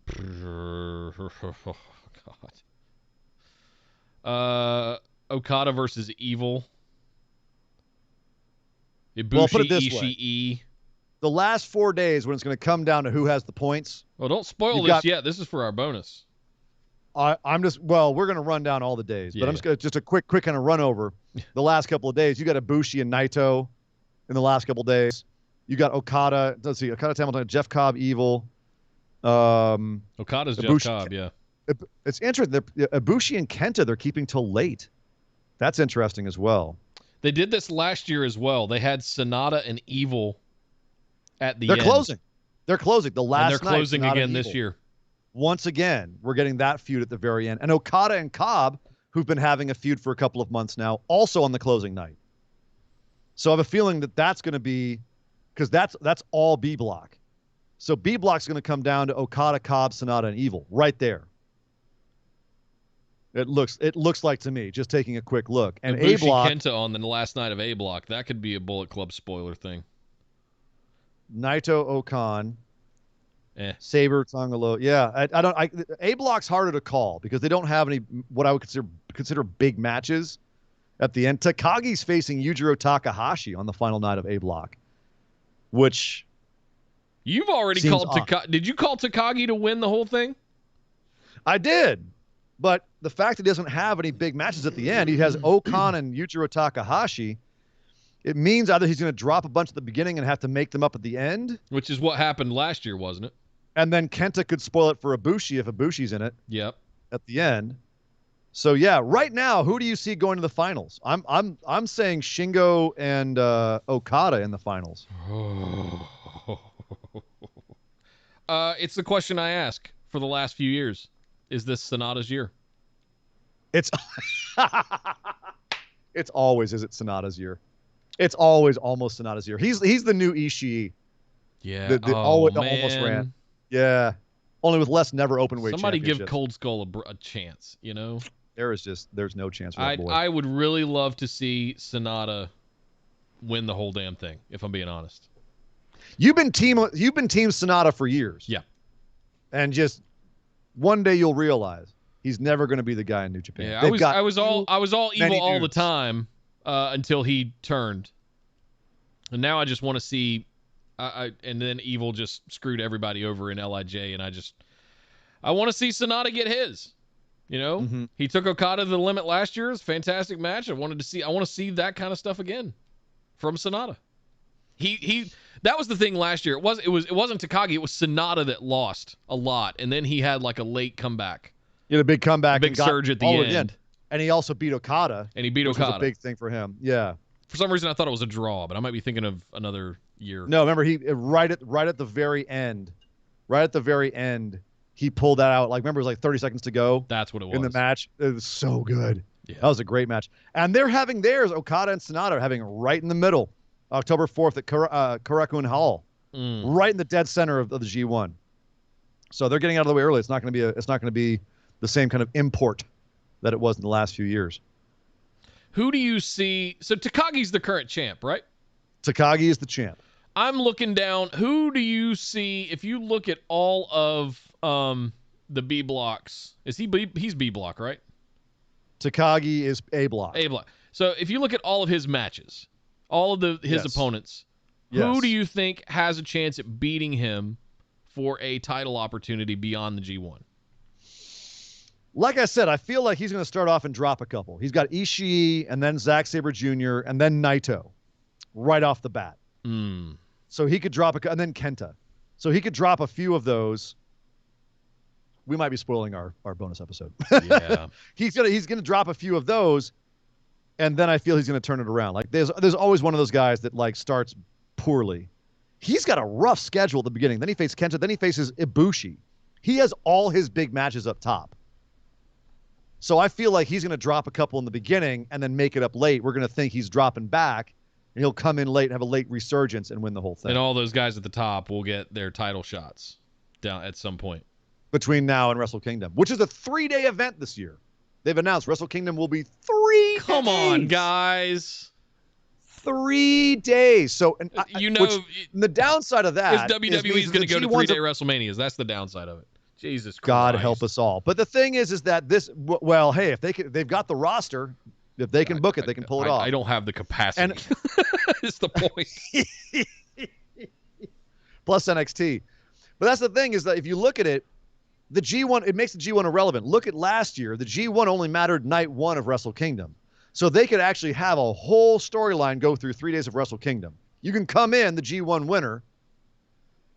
God. Okada versus Evil. Ibushi, well, put it this Ishii. way. The last 4 days when it's going to come down to who has the points. Well, don't spoil this yet. This is for our bonus. We're going to run down all the days, but I'm just going to just a quick kind of run over the last couple of days. You got Ibushi and Naito in the last couple of days. You got Okada. Let's see, Okada, Hamilton, Jeff Cobb, Evil. Okada's Ibushi, Jeff Cobb, yeah. It's interesting. Ibushi and Kenta, they're keeping till late. That's interesting as well. They did this last year as well. They had Sonata and Evil at the end. They're closing. The last and they're closing night, again this year. Once again, we're getting that feud at the very end. And Okada and Cobb, who've been having a feud for a couple of months now, also on the closing night. So I have a feeling that that's going to be, because that's all B block. So B block's going to come down to Okada, Cobb, Sonata, and Evil right there. It looks like to me, just taking a quick look. And A block, Kenta on the last night of A block, that could be a Bullet Club spoiler thing. Naito, Okan, Saber, Tongalo. Yeah, A block's harder to call because they don't have any what I would consider big matches at the end. Takagi's facing Yujiro Takahashi on the final night of A block, which you've already called Takagi. Did you call Takagi to win the whole thing? I did. But the fact that he doesn't have any big matches at the end, he has Okan and Yujiro Takahashi. It means either he's going to drop a bunch at the beginning and have to make them up at the end. Which is what happened last year, wasn't it? And then Kenta could spoil it for Ibushi if Ibushi's in it. Yep. At the end. So yeah, right now, who do you see going to the finals? I'm saying Shingo and Okada in the finals. It's the question I ask for the last few years. Is this Sonata's year? It's always, is it Sonata's year? It's always almost Sonata's year. He's the new Ishii. Yeah. Almost ran. Yeah. Only with less never open weight. Somebody give Cold Skull a chance, you know? There's no chance for that boy. I would really love to see Sonata win the whole damn thing, if I'm being honest. You've been team Sonata for years. Yeah. And just one day you'll realize he's never going to be the guy in New Japan. Yeah, I was all evil all the time until he turned, and now I just want to see. And then Evil just screwed everybody over in LIJ, and I want to see Sonata get his. You know, He took Okada to the limit last year. It was a fantastic match. I want to see that kind of stuff again from Sonata. That was the thing last year. It wasn't Takagi. It was Sonata that lost a lot, and then he had like a late comeback. He had a big comeback, big surge at the end. And he also beat Okada. And he beat Okada. Which was a big thing for him. Yeah. For some reason, I thought it was a draw, but I might be thinking of another year. No, remember right at the very end. Right at the very end, he pulled that out. Like remember, it was like 30 seconds to go. That's what it was in the match. It was so good. Yeah. That was a great match. And they're having theirs. Okada and Sonata are having right in the middle. October 4th at Korakuen Hall, right in the dead center of the G1. So they're getting out of the way early. It's not going to be the same kind of import that it was in the last few years. Who do you see? So Takagi's the current champ, right? Takagi is the champ. I'm looking down. Who do you see if you look at all of the B blocks? He's B block, right? Takagi is A block. A block. So if you look at all of his matches, all of his opponents, who do you think has a chance at beating him for a title opportunity beyond the G1? Like I said, I feel like he's going to start off and drop a couple. He's got Ishii and then Zack Sabre Jr. and then Naito right off the bat. So he could drop and then Kenta. So he could drop a few of those. We might be spoiling our bonus episode. Yeah. He's gonna drop a few of those, and then I feel he's gonna turn it around. Like there's always one of those guys that like starts poorly. He's got a rough schedule at the beginning. Then he faces Kenta. Then he faces Ibushi. He has all his big matches up top. So I feel like he's gonna drop a couple in the beginning and then make it up late. We're gonna think he's dropping back, and he'll come in late and have a late resurgence and win the whole thing. And all those guys at the top will get their title shots down at some point. Between now and Wrestle Kingdom, which is a 3-day event this year. They've announced Wrestle Kingdom will be 3 Come days. on, guys. 3 days. So, the downside of that is WWE is going to go to 3-day WrestleManias. That's the downside of it. Jesus Christ. God help us all. But the thing is that this, well, hey, if they've got the roster, if they can book it, they can pull it off. I don't have the capacity. Is the point. Plus NXT. But that's the thing is that if you look at it, the G1, it makes the G1 irrelevant. Look at last year. The G1 only mattered night 1 of Wrestle Kingdom. So they could actually have a whole storyline go through 3 days of Wrestle Kingdom. You can come in, the G1 winner,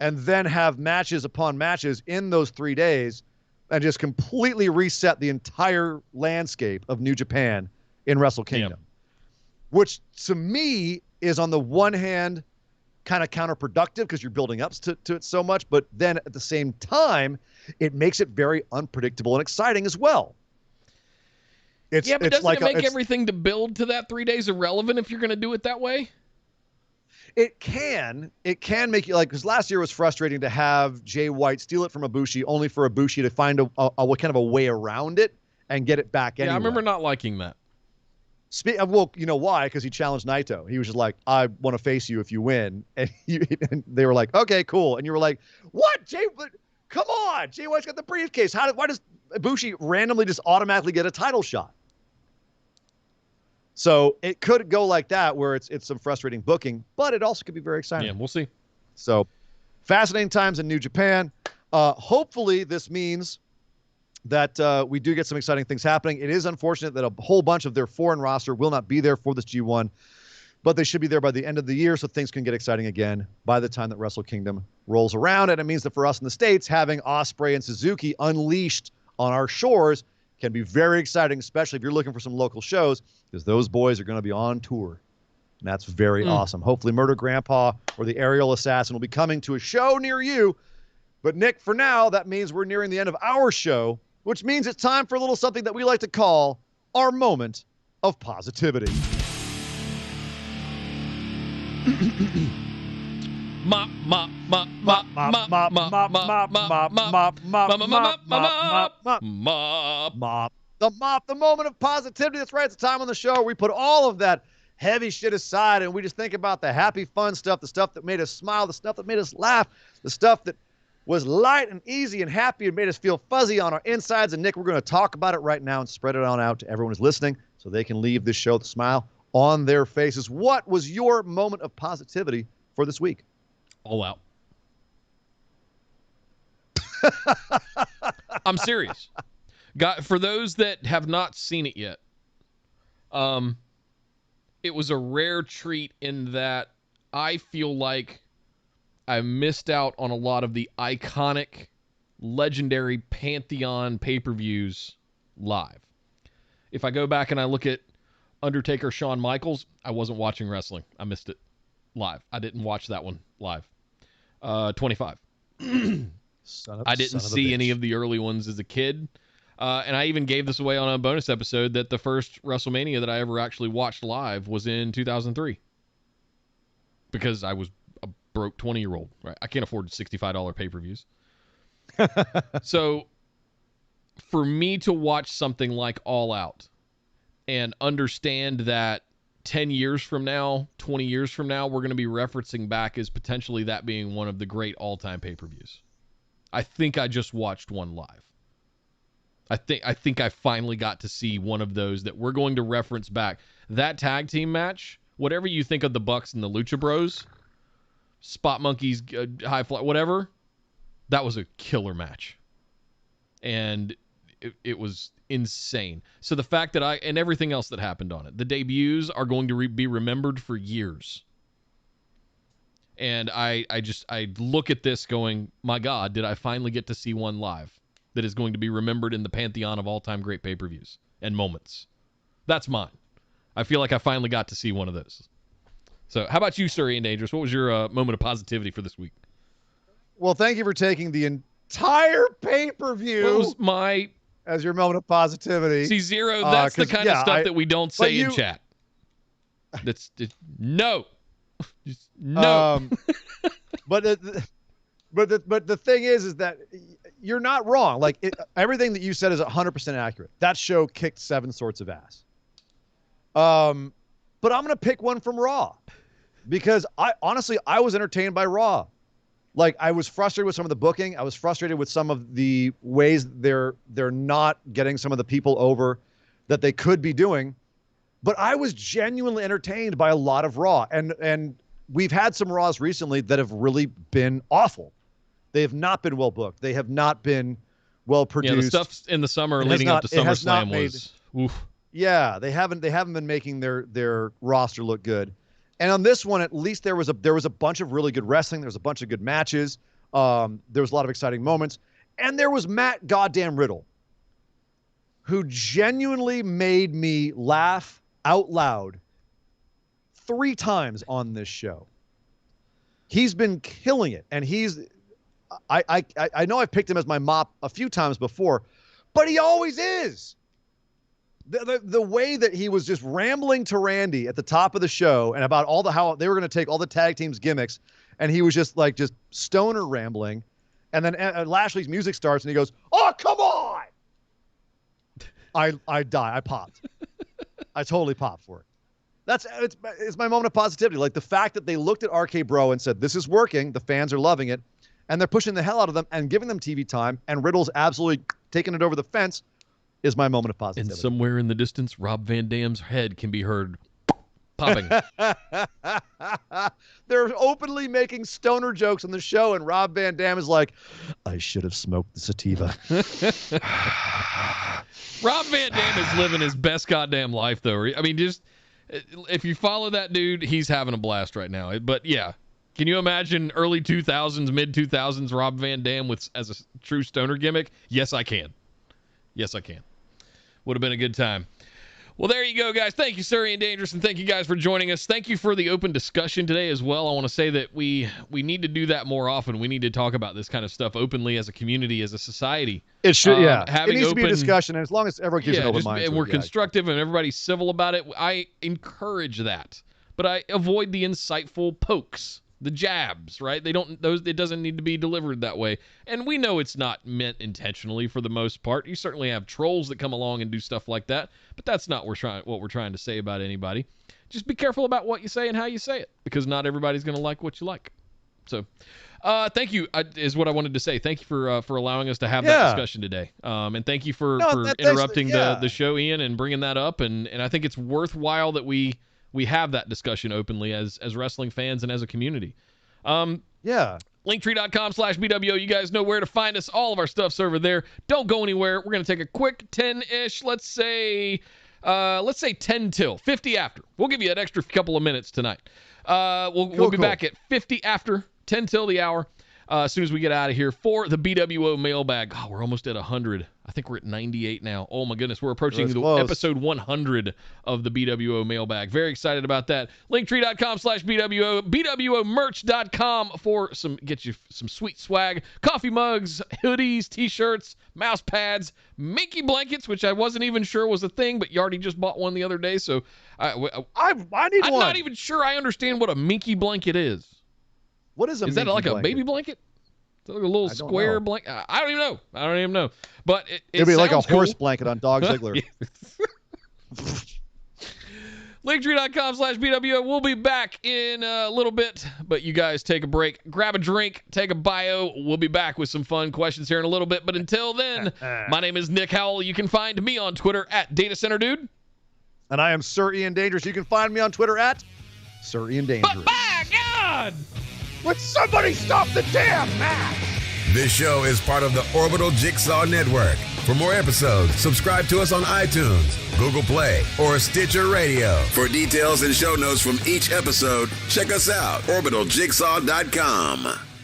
and then have matches upon matches in those 3 days and just completely reset the entire landscape of New Japan in Wrestle Kingdom. Yep. Which, to me, is on the one hand kind of counterproductive because you're building up to it so much, but then at the same time, it makes it very unpredictable and exciting as well. But doesn't it make everything to build to that 3 days irrelevant if you're going to do it that way? It can make you like, because last year was frustrating to have Jay White steal it from Ibushi, only for Ibushi to find a kind of a way around it and get it back anyway. Yeah, I remember not liking that. Well, you know why? Because he challenged Naito. He was just like, I want to face you if you win. And they were like, okay, cool. And you were like, what? Come on. Jay White's got the briefcase. Why does Ibushi randomly just automatically get a title shot? So it could go like that where it's some frustrating booking, but it also could be very exciting. Yeah, we'll see. So fascinating times in New Japan. Hopefully this means that we do get some exciting things happening. It is unfortunate that a whole bunch of their foreign roster will not be there for this G1, but they should be there by the end of the year so things can get exciting again by the time that Wrestle Kingdom rolls around. And it means that for us in the States, having Ospreay and Suzuki unleashed on our shores can be very exciting, especially if you're looking for some local shows, because those boys are going to be on tour. And that's very awesome. Hopefully Murder Grandpa or the Aerial Assassin will be coming to a show near you. But Nick, for now, that means we're nearing the end of our show, which means it's time for a little something that we like to call our moment of positivity. The moment of positivity. That's right. It's the time on the show where we put all of that heavy shit aside and we just think about the happy, fun stuff, the stuff that made us smile, the stuff that made us laugh, the stuff that was light and easy and happy and made us feel fuzzy on our insides. And Nick, we're going to talk about it right now and spread it on out to everyone who's listening so they can leave this show with a smile on their faces. What was your moment of positivity for this week? All Out. I'm serious. For those that have not seen it yet, it was a rare treat in that I feel like I missed out on a lot of the iconic, legendary Pantheon pay-per-views live. If I go back and I look at Undertaker, Shawn Michaels, I wasn't watching wrestling. I missed it live. I didn't watch that one live. 25. I didn't see any of the early ones as a kid. And I even gave this away on a bonus episode that the first WrestleMania that I ever actually watched live was in 2003. Because I was a broke 20-year-old. Right? I can't afford $65 pay-per-views. So for me to watch something like All Out and understand that 10 years from now, 20 years from now, we're going to be referencing back as potentially that being one of the great all-time pay-per-views. I think I just watched one live. I think I finally got to see one of those that we're going to reference back. That tag team match, whatever you think of the Bucks and the Lucha Bros, Spot Monkeys, High Fly, whatever, that was a killer match. And it was insane. So the fact that and everything else that happened on it, the debuts are going to be remembered for years. And I look at this going, my God, did I finally get to see one live that is going to be remembered in the pantheon of all-time great pay-per-views and moments? That's mine. I feel like I finally got to see one of those. So how about you, Sir Ian Dangerous? What was your moment of positivity for this week? Well, thank you for taking the entire pay-per-view What was my... as your moment of positivity. See, Zero, that's the kind of stuff that we don't say in chat. That's no. Just no. But the thing is that you're not wrong. Like everything that you said is 100% accurate. That show kicked 7 sorts of ass. But I'm gonna pick one from Raw because I was entertained by Raw. Like I was frustrated with some of the booking. I was frustrated with some of the ways they're not getting some of the people over that they could be doing. But I was genuinely entertained by a lot of Raw. And we've had some Raws recently that have really been awful. They have not been well booked. They have not been well produced. Yeah, the stuff in the summer leading up to SummerSlam was oof. Yeah, they haven't been making their roster look good. And on this one, at least there was a bunch of really good wrestling. There was a bunch of good matches. There was a lot of exciting moments. And there was Matt goddamn Riddle, who genuinely made me laugh out loud 3 times on this show. He's been killing it. And I know I've picked him as my mop a few times before, but he always is. The way that he was just rambling to Randy at the top of the show and about how they were going to take all the tag teams gimmicks, and he was just stoner rambling, and then Lashley's music starts and he goes, "Oh, come on!" I die. I popped. I totally popped for it. It's my moment of positivity. Like the fact that they looked at RKBro and said, "This is working. The fans are loving it," and they're pushing the hell out of them and giving them TV time, and Riddle's absolutely taking it over the fence. Is my moment of positivity. And somewhere in the distance, Rob Van Dam's head can be heard popping. They're openly making stoner jokes on the show, and Rob Van Dam is like, "I should have smoked the sativa." Rob Van Dam is living his best goddamn life, though. I mean, just if you follow that dude, he's having a blast right now. But yeah, can you imagine early 2000s, mid 2000s Rob Van Dam as a true stoner gimmick? Yes, I can. Yes, I can. Would have been a good time. Well, there you go, guys. Thank you, Sir Ian Dangerous, and thank you guys for joining us. Thank you for the open discussion today as well. I want to say that we need to do that more often. We need to talk about this kind of stuff openly as a community, as a society. It should, yeah. Having it needs open, to be a discussion, and as long as everyone keeps an open mind. And we're constructive and everybody's civil about it, I encourage that. But I avoid the insightful pokes. The jabs, right? It doesn't need to be delivered that way. And we know it's not meant intentionally for the most part. You certainly have trolls that come along and do stuff like that, but that's not what we're trying to say about anybody. Just be careful about what you say and how you say it, because not everybody's going to like what you like. So, thank you is what I wanted to say. Thank you for allowing us to have that discussion today. And thank you for interrupting the show, Ian, and bringing that up. And I think it's worthwhile that we have that discussion openly as wrestling fans and as a community. Linktree.com/BWO. You guys know where to find us. All of our stuff's over there. Don't go anywhere. We're going to take a quick 10-ish, let's say 10 till 50 after. We'll give you an extra couple of minutes tonight. We'll be back at 50 after, 10 till the hour. As soon as we get out of here for the BWO mailbag. Oh, we're almost at 100. I think we're at 98 now. Oh, my goodness. We're approaching episode 100 of the BWO mailbag. Very excited about that. Linktree.com/BWO. BWOmerch.com for get you some sweet swag. Coffee mugs, hoodies, t-shirts, mouse pads, minky blankets, which I wasn't even sure was a thing, but Yardy just bought one the other day. So I need one. I'm not even sure I understand what a minky blanket is. What is a minky blanket? Is that like blanket? A baby blanket? Is that like a little square blanket? I don't even know. But it'd be like a horse cool. blanket on Dog Ziggler. Linktree.com/BWO. We'll be back in a little bit, but you guys take a break, grab a drink, take a bio. We'll be back with some fun questions here in a little bit. But until then, my name is Nick Howell. You can find me on Twitter at DataCenterDude. And I am Sir Ian Dangerous. You can find me on Twitter at Sir Ian Dangerous. But by God! Would somebody stop the damn match? This show is part of the Orbital Jigsaw Network. For more episodes, subscribe to us on iTunes, Google Play, or Stitcher Radio. For details and show notes from each episode, check us out, orbitaljigsaw.com.